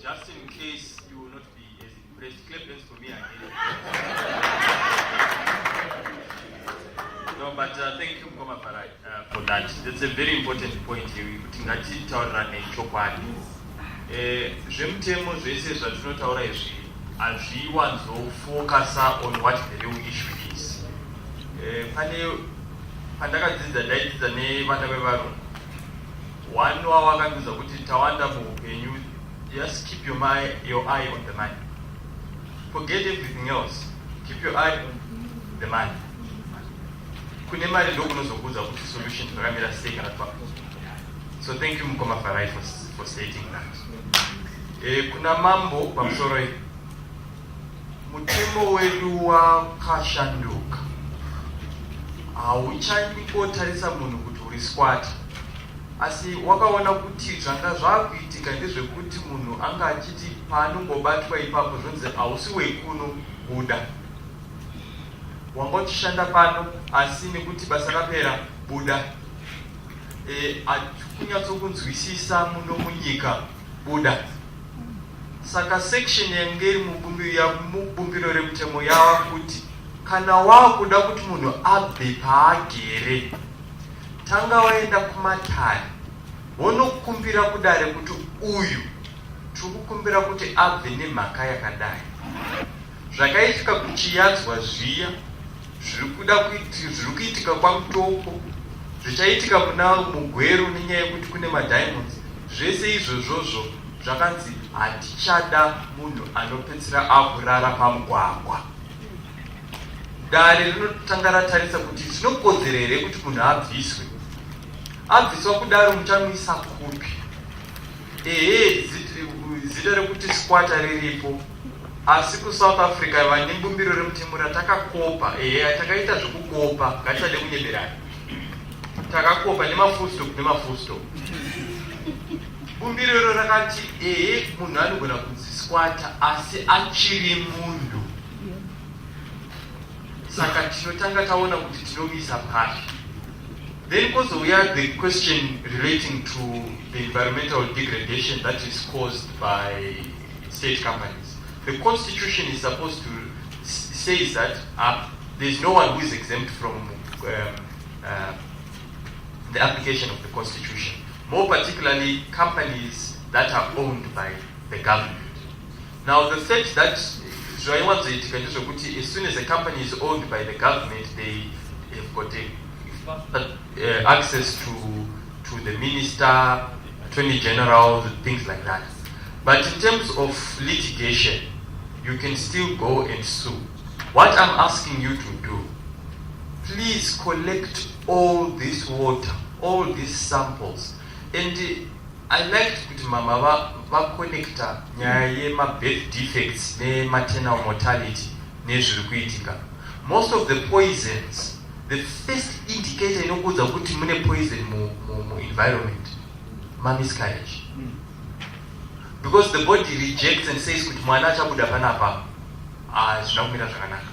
just in case you will not be as impressed, clap hands for me again. No, but thank you, Mkoma Farai, for that. That's a very important point here. Zvemutemo zvese zvatinotaura izvi hazviwanzofocusa on what the real issue is. Pandakadzidza ndaidzidza nevana vevarungu, one wavakandiudza kuti Tawanda muupenyu, just keep your eye on the money. Forget everything else. Keep your eye on the money. Kune mari ndokunozokudza kuti solution dzakamira sei kana twa. So thank you Mkoma Farai for stating that. Kuna mambo pamusoro mutemo wedu wakashanduka. Hauchangotarisa munhu kuti uri squat. Asi wakaona kuti zvanga zvakuitika ndezvekuti munhu anga achiti paanongobatwa ipapo zvonzi hausi wekuno buda. Wangochishanda pano asi nekuti basa rapera buda. Kunyatsokunzwisisa muno munyika buda. Saka section yange iri mubumbiro remutemo yava kuti kana wakuda kuti munhu abve paagere, tanga waenda kumatare wonokumbira kudare kuti uyu tikukumbira kuti abve nemhaka yakadai. Zvakaitika kuchiyadzwa zviya zviri kuitika kwaMutoko, zvichaitika kuna Mugweru nenyaya yekuti kune madiamonds, zvese izvozvozvo zvakanzi hatichada munhu anopedzisira akurara pamugwagwa. Dare rinotanga ratarisa kuti zvinokodzera here kuti munhu abviswe. Abviswa kudaro muchamuisa kupi? Zita rekuti squatter riripo. Asi kuSouth Africa vane bumbiro remutemo ratakakopa, takaita zvekukopa, ngatitade kunyeberana. Takakopa nemafull stop. Bumbiro iro rakati munhu anogona kunzi squatter asi achiri munhu. Saka tinotanga taona kuti tinomisa papi. Then kuzouya the question relating to the environmental degradation that is caused by state companies. The constitution is supposed to say that there's no one who is exempt from the application of the constitution. More particularly companies that are owned by the government. Now the fact that as soon as a company is owned by the government, they have got access to the minister, attorney general, things like that. But in terms of litigation, you can still go and sue. What I'm asking you to do, please collect all this water, all these samples. And I like to mama connecta nyaya birth defects ne maternal mortality nezviri kuitika. Most of the poisons, the first indicator inokudza kuti mune poison mu environment, miscarriage. Because the body rejects and says kuti mwana achabuda panapa zvina kumira zvakanaka.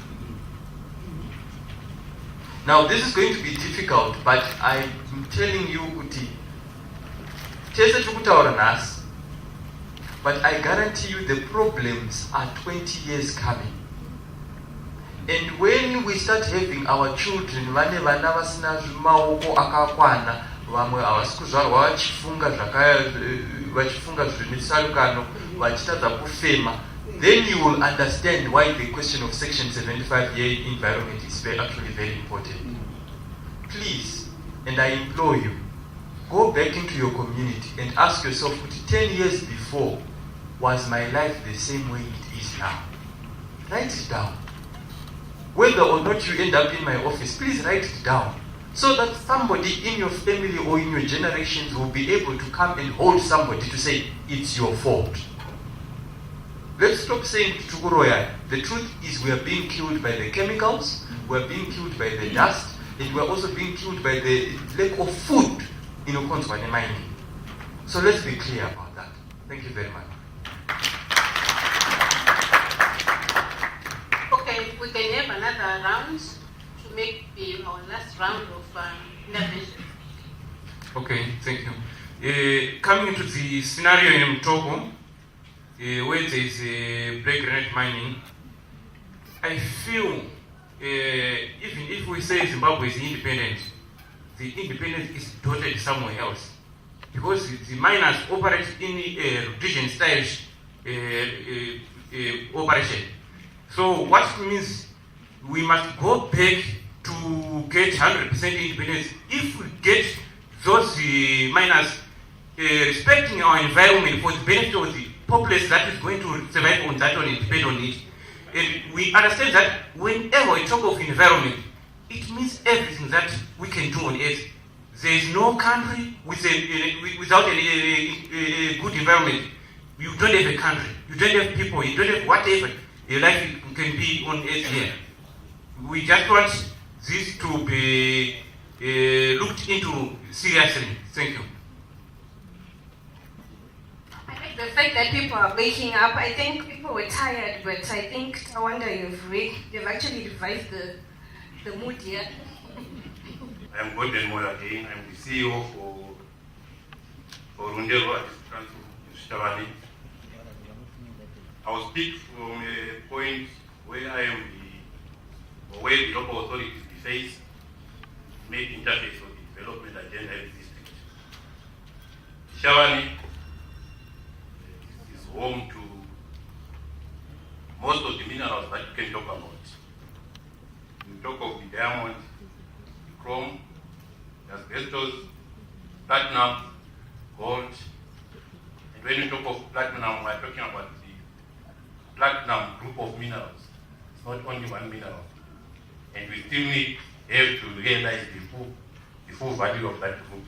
Now this is going to be difficult, but I'm telling you, Kuti, tese tikutaura nhasi, but I guarantee you the problems are 20 years coming. And when we start having our children, vane vana vasina maoko akakwana, vamwe havasi kuzvarwa vachifunga zvimisarukano, vachitadza kufema, then you will understand why the question of Section 75 here in environment is actually very important. Please, and I implore you, go back into your community and ask yourself, 10 years before, was my life the same way it is now? Write it down. Whether or not you end up in my office, please write it down, so that somebody in your family or in your generations will be able to come and hold somebody to say, it's your fault. Let's stop saying Tukuroya. The truth is we are being killed by the chemicals, we are being killed by the dust, and we are also being killed by the lack of food in Okonzwane mining. So let's be clear about that. Thank you very much. Okay, we can have another round to make our last round of intervention. Okay, thank you. Coming into the scenario in Mtoko, where there is black granite mining, I feel even if we say Zimbabwe is independent, the independence is dotted somewhere else, because the miners operate in a rotation style operation. So what means we must go back to get 100% independence. If we get those miners respecting our environment for the benefit of the populace that is going to survive on that one and depend on it, and we understand that whenever we talk of environment, it means everything that we can do on earth. There is no country without a good environment. You don't have a country, you don't have people, you don't have whatever a life can be on earth here. We just want this to be looked into seriously. Thank you. I like the fact that people are waking up. I think people were tired, but I think Tawanda, you've actually revived the mood here. I'm Gordon Moya again. I'm the CEO for Rundelo at Shavani. I will speak from a point where I am where the local authorities face make interface of the development agenda in the district. Shavani is home to most of the minerals that you can talk about. You talk of the diamond, the chrome, the asbestos, platinum, gold. And when you talk of platinum, we're talking about the platinum group of minerals. It's not only one mineral. And we still have to realize the full value of that group.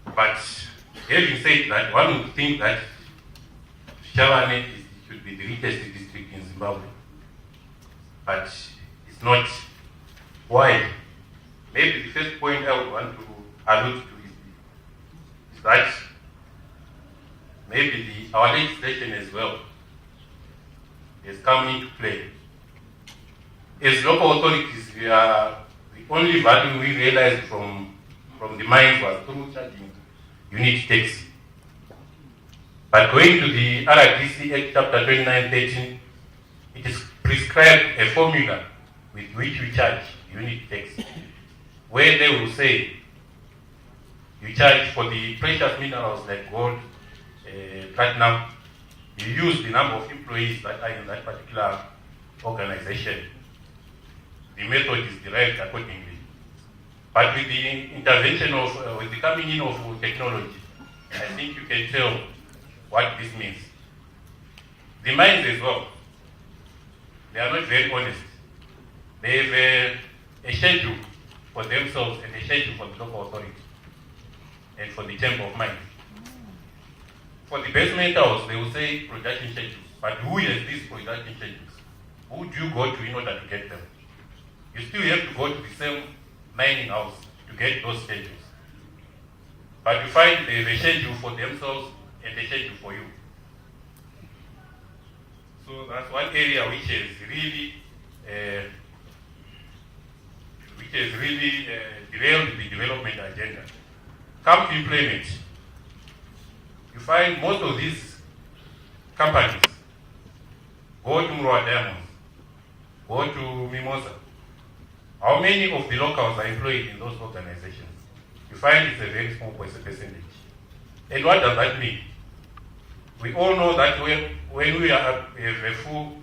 But having said that, one would think that Shavane should be the richest district in Zimbabwe. But it's not. Why? Maybe the first point I would want to allude to is that maybe our legislation as well has come into play. As local authorities, the only value we realized from the mines was through charging unit tax. But going to the RDC Act Chapter 2913, it is prescribed a formula with which we charge unit tax, where they will say you charge for the precious minerals like gold, platinum, you use the number of employees that are in that particular organization. The method is derived accordingly. But with the intervention of, with the coming in of technology, I think you can tell what this means. The mines as well, they are not very honest. They have a schedule for themselves and a schedule for the local authority and for the Chamber of Mines. For the base metals, they will say production schedules. But who has these production schedules? Who do you go to in order to get them? You still have to go to the same mining house to get those schedules. But you find they have a schedule for themselves and a schedule for you. So that's one area which has really which has really derailed the development agenda. Come to implement, you find most of these companies go to Mroa Diamonds, go to Mimosa. How many of the locals are employed in those organizations? You find it's a very small percentage. And what does that mean? We all know that when we have a full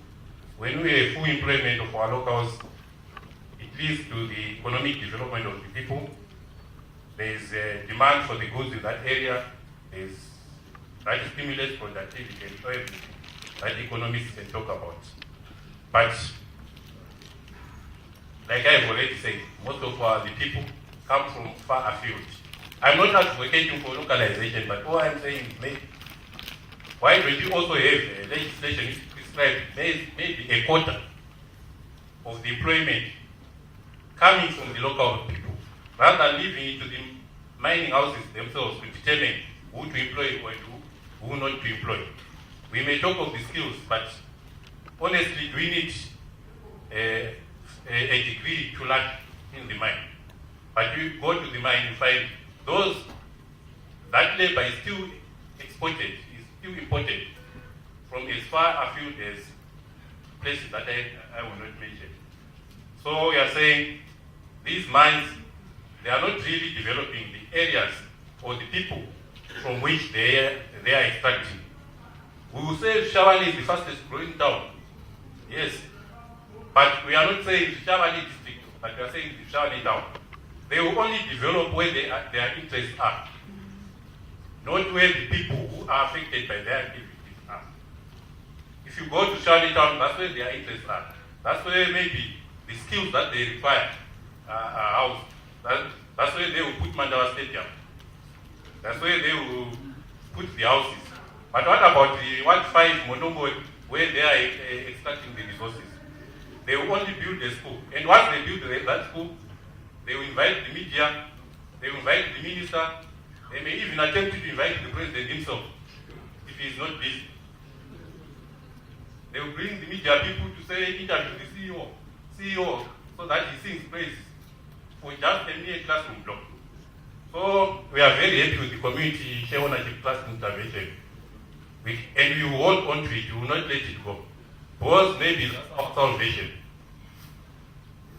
employment of our locals, it leads to the economic development of the people. There is a demand for the goods in that area. That stimulates productivity and everything that economists can talk about. But like I've already said, most of the people come from far afield. I'm not advocating for localization, but all I'm saying is maybe, why don't you also have legislation which prescribes maybe a quota of the employment coming from the local people, rather than leaving it to the mining houses themselves to determine who to employ or who not to employ. We may talk of the skills, but honestly, do we need a degree to learn in the mine? But you go to the mine, you find that labor is still exported, is still imported from as far afield as places that I will not mention. So we are saying these mines, they are not really developing the areas or the people from which they are extracting. We will say Shawani is the fastest growing town. Yes. But we are not saying the Shawani district, but we are saying the Shawani town. They will only develop where their interests are, not where the people who are affected by their activities are. If you go to Shawani town, that's where their interests are. That's where maybe the skills that they require are housed. That's where they will put Mandawa Stadium. That's where they will put the houses. But what about the 1-5 Monombo where they are extracting the resources? They will only build a school. And once they build that school, they will invite the media, they will invite the minister, they may even attempt to invite the president himself if he is not busy. They will bring the media people to say, interview the CEO, so that he sings praises for just a mere classroom block. So we are very happy with the community share ownership class intervention. And we will hold on to it, we will not let it go. Because maybe that's our salvation.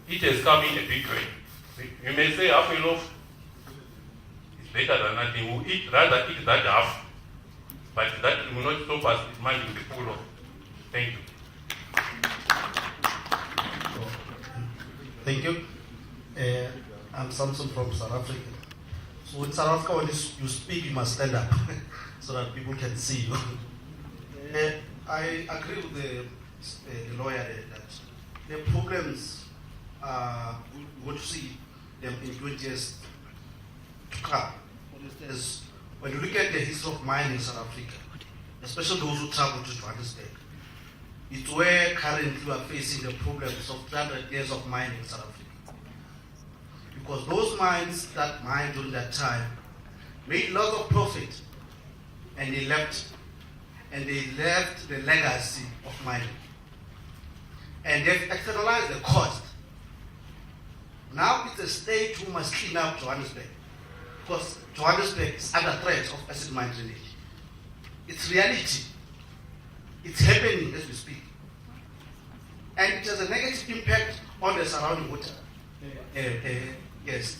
It has come in a big way. You may say half a loaf is better than nothing. We will rather eat that half, but that will not stop us demanding the full loaf. Thank you. Thank you. I'm Samson from South Africa. So in South Africa, when you speak, you must stand up so that people can see you. I agree with the lawyer there that the problems we're going to see them in 20 years to come. For instance, when you look at the history of mining in South Africa, especially those who travel to Johannesburg, it's where currently we are facing the problems of 300 years of mining in South Africa. Because those mines that mined during that time made lots of profit, and they left the legacy of mining. And they've externalized the cost. Now it's the state who must clean up Johannesburg, because Johannesburg is under threat of acid mine drainage. It's reality. It's happening as we speak. And it has a negative impact on the surrounding water. Yes.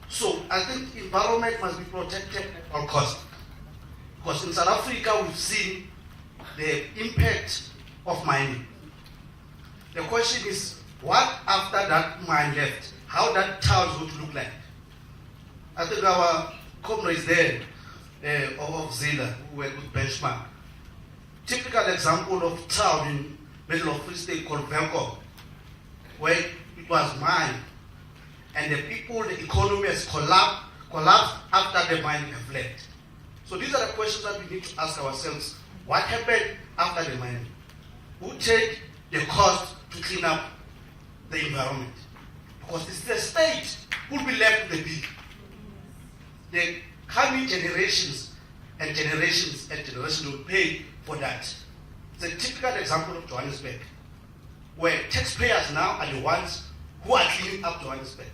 So I think environment must be protected at all costs. Because in South Africa we've seen the impact of mining. The question is, what after that mine left? How that town is going to look like? I think our comrades there of Zila, who work with Benchmark, typical example of town in middle of Free State called Bangkok, where it was mined, and the people, the economy has collapsed after the mining have left. So these are the questions that we need to ask ourselves. What happened after the mining? Who take the cost to clean up the environment? Because it's the state who will be left with the bill. The coming generations and generations will pay for that. It's a typical example of Johannesburg, where taxpayers now are the ones who are cleaning up Johannesburg.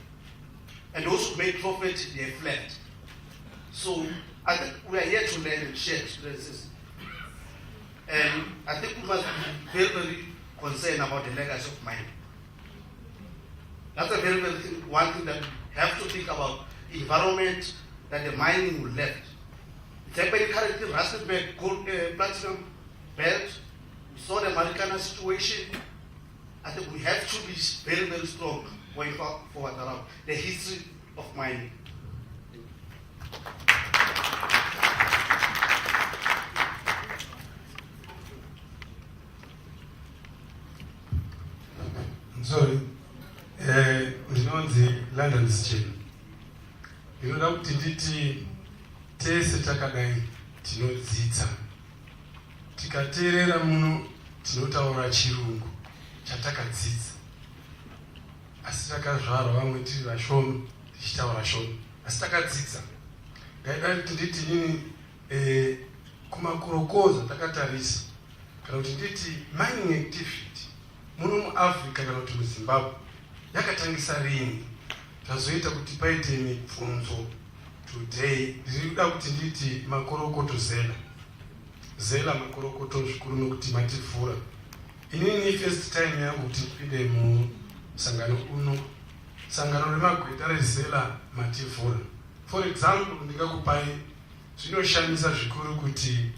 And those who made profit, they have left. So I think we are here to learn and share experiences. And I think we must be very, very concerned about the legacy of mining. That's a very, very one thing that we have to think about, the environment that the mining will left. It's happening currently, Rustenburg, gold, platinum belt. We saw the Marikana situation. I think we have to be very, very strong going forward around the history of mining. I'm sorry. Ndinonzi London Stream. Ndinoda kuti nditi tese takadai tinodzidza. Tikateerera muno tinotaura chirungu chatakadzidza. Asi takazvarwa vamwe tiri vashoma tichitaura shoma. Asi takadzidza. Ngaida kuti nditi inini kumakurokoza takatarisa. Kana kuti nditi mining activity muno muAfrica kana kuti muZimbabwe yakatangisa rini zvazoita kuti paite mibvunzo today. Ndinoda kuti nditi makorokoto zela makorokoto zvikuru nokuti mativhura. Inini first time yangu kuti ndipinde musangano uno, sangano remagweta rezela mativhura. For example, ndingakupai zvinoshamisa zvikuru kuti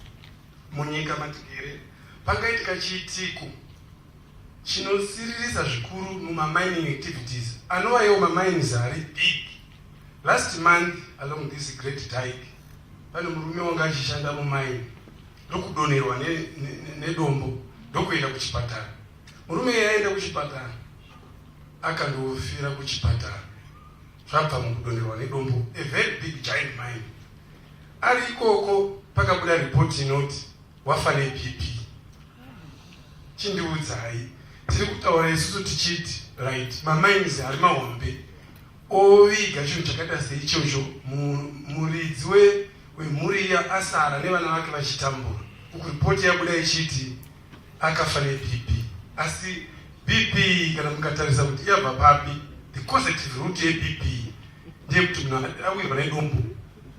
munyika matigere pangaitika chiitiko chinosiririsa zvikuru muma-mining activities. Anova iwo ma-mines ari big. Last month, along this great dike, pane murume wanga achishanda mumine, ndokudonerwa nedombo, ndokuenda kuchipatara. Murume yaenda kuchipatara, akandofira kuchipatara. Zvabva mukudonerwa nedombo, a very big giant mine. Ari ikoko pakabuda report inoti wafa neBP. Chindiudzai, tiri kutaura isusu tichiti right, ma-mines ari mahombe oviga chinhu chakaita seichocho muridzi wemhuri iya asara nevana vake vachitambura. Uku ripoti yabuda ichiti akafa neBP. Asi BP kana mukatarisa kuti yabva papi, the causative root yeBP ndeyekuti munhu awirwa nedombo,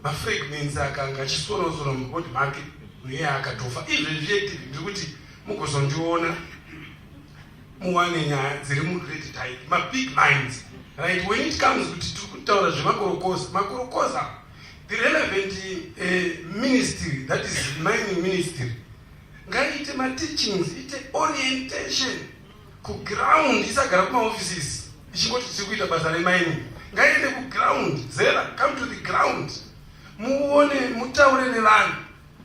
mafragments akanga achisorosora mubody make, munhu iye akatofa. Izvezvi active ndiri kuti mugozondiona muwane nyaya dziri mured dike, ma-big mines. Right, when it comes to Makorokoza, the relevant ministry, that is mining ministry, ngaite ma teachings, ite orientation, ku ground, isagara kuma offices, ichingoti tikuita basa remining, ngaite ku ground, zera, come to the ground, muone, mutaure nevanhu,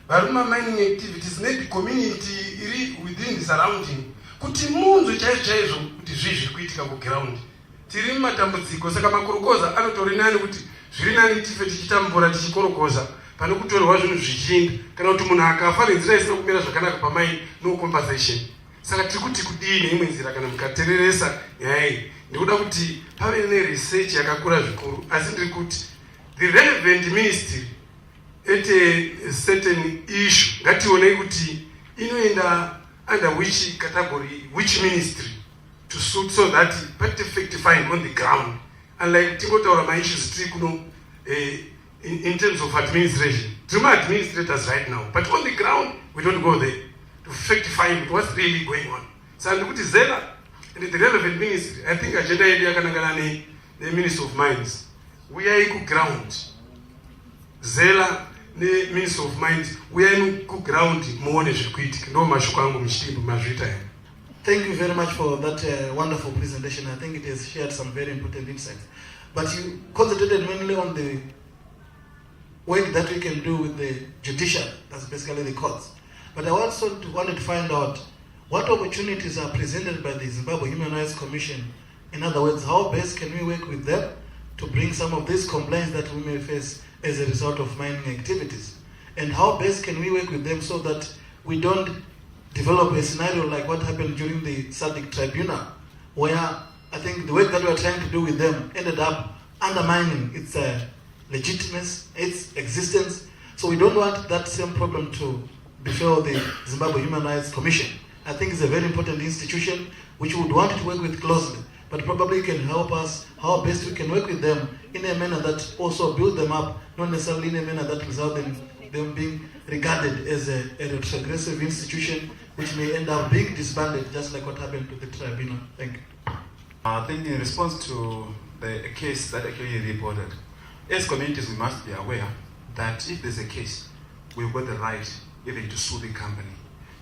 varuma mining activities, ne the community iri within the surrounding, kuti munzwe chaizvo kuti zviri kuitika ku ground. Tiri mumatambudziko, saka makorokoza anotori nani kuti zviri nani tife tichitambura tichikorokoza pane kutorwa zvinhu zvichinda, kana kuti munhu akafa nenzira isina kumira zvakanaka pamaini, no compensation. Saka tiri kuti kudii neimwe nzira kana mukatereresa nyaya iyi. Ndikuda kuti pave neresearch yakakura zvikuru, asi ndiri kuti the relevant ministry at a certain issue ngationei kuti inoenda under which category, which ministry, to suit so that part effect find on the ground. And like tingotaura ma-issues tiri kuno in terms of administration. Tiri ma-administrators right now, but on the ground we don't go there to fact find what's really going on. So ndikuti zela and the relevant ministry, I think agenda yedu yakanangana the Minister of Mines. We are ku ground. Zela the Minister of Mines, we are ku ground muone zviri kuitika. Ndo mashoko angu muchitimbo mazvita. Thank you very much for that wonderful presentation. I think it has shared some very important insights. But you concentrated mainly on the work that we can do with the judicial, that's basically the courts. But I also wanted to find out what opportunities are presented by the Zimbabwe Human Rights Commission. In other words, how best can we work with them to bring some of these complaints that we may face as a result of mining activities? And how best can we work with them so that we don't develop a scenario like what happened during the SADC tribunal, where I think the work that we are trying to do with them ended up undermining its legitimacy, its existence. So we don't want that same problem to befall the Zimbabwe Human Rights Commission. I think it's a very important institution which we would want to work with closely but probably can help us how best we can work with them in a manner that also build them up, not necessarily in a manner that results in them being regarded as a retrogressive institution which may end up being disbanded, just like what happened to the tribunal. Thank you. I think in response to the case that actually reported, as communities we must be aware that if there's a case, we've got the right even to sue the company.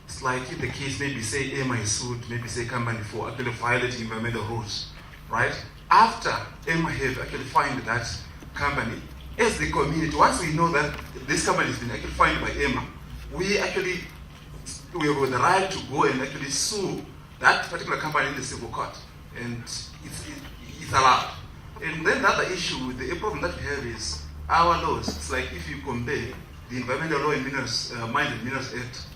It's like if the case maybe say EMA is sued, maybe say company for actually violating environmental rules, right? After EMA have actually fined that company, as the community, once we know that this company has been actually fined by EMA, we have the right to go and actually sue that particular company in the civil court, and it's allowed. And then the other issue, the problem that we have is our laws. It's like if you compare the Environmental Law and Minerals, Mines and Minerals Act,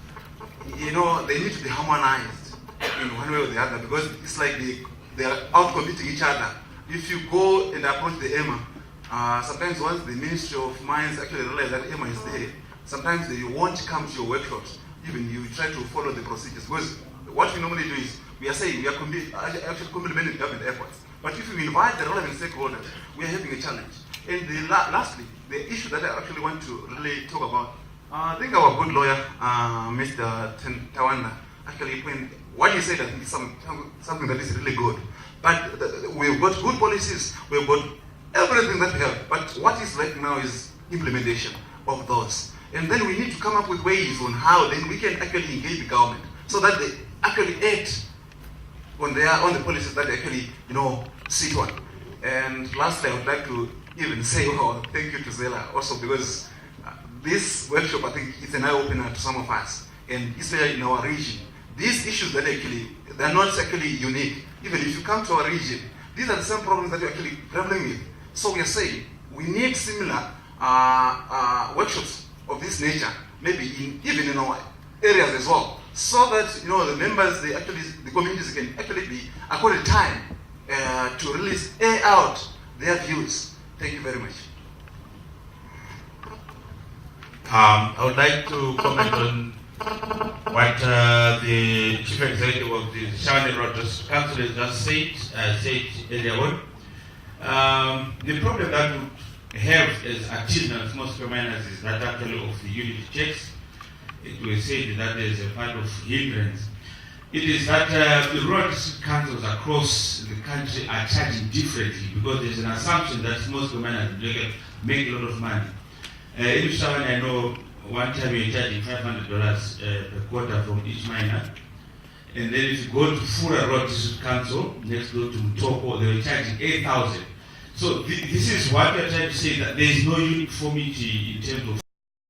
they need to be harmonized in one way or the other, because it's like they are out-competing each other. If you go and approach the EMA, sometimes once the Ministry of Mines actually realize that EMA is there, sometimes they won't come to your workshops. Even you try to follow the procedures. Because what we normally do is, we are saying we are actually complementing government efforts. But if we invite the relevant stakeholders, we are having a challenge. And lastly, the issue that I actually want to really talk about, I think our good lawyer, Mr. Tawanda, actually what he said, I think is something that is really good. But we've got good policies, we've got everything that we have. But what is left now is implementation of those. And then we need to come up with ways on how then we can actually engage the government so that they actually act on the policies that they actually, sit on. And lastly, I would like to even say, thank you to Zela also, because this workshop, I think, is an eye-opener to some of us, and especially in our region. These issues that they're not actually unique. Even if you come to our region, these are the same problems that you're actually grappling with. So we are saying we need similar workshops of this nature, maybe even in our areas as well, so that the members, the communities can actually be accorded time to release out their views. Thank you very much. I would like to comment on what the Chief Executive of the Shawnee Rogers Council has just said earlier on. The problem that we have as artisanal small-scale miners is that actually of the unity checks. It was said that is a part of hindrance. It is that the rural district councils across the country are charging differently, because there's an assumption that small-scale miners make a lot of money. In Shawnee, I know one time we were charging $500 per quarter from each miner. And then if you go to Fura Road District Council, next door to Mtoko, they were charging $8,000. So this is what we're trying to say, that there is no uniformity in terms of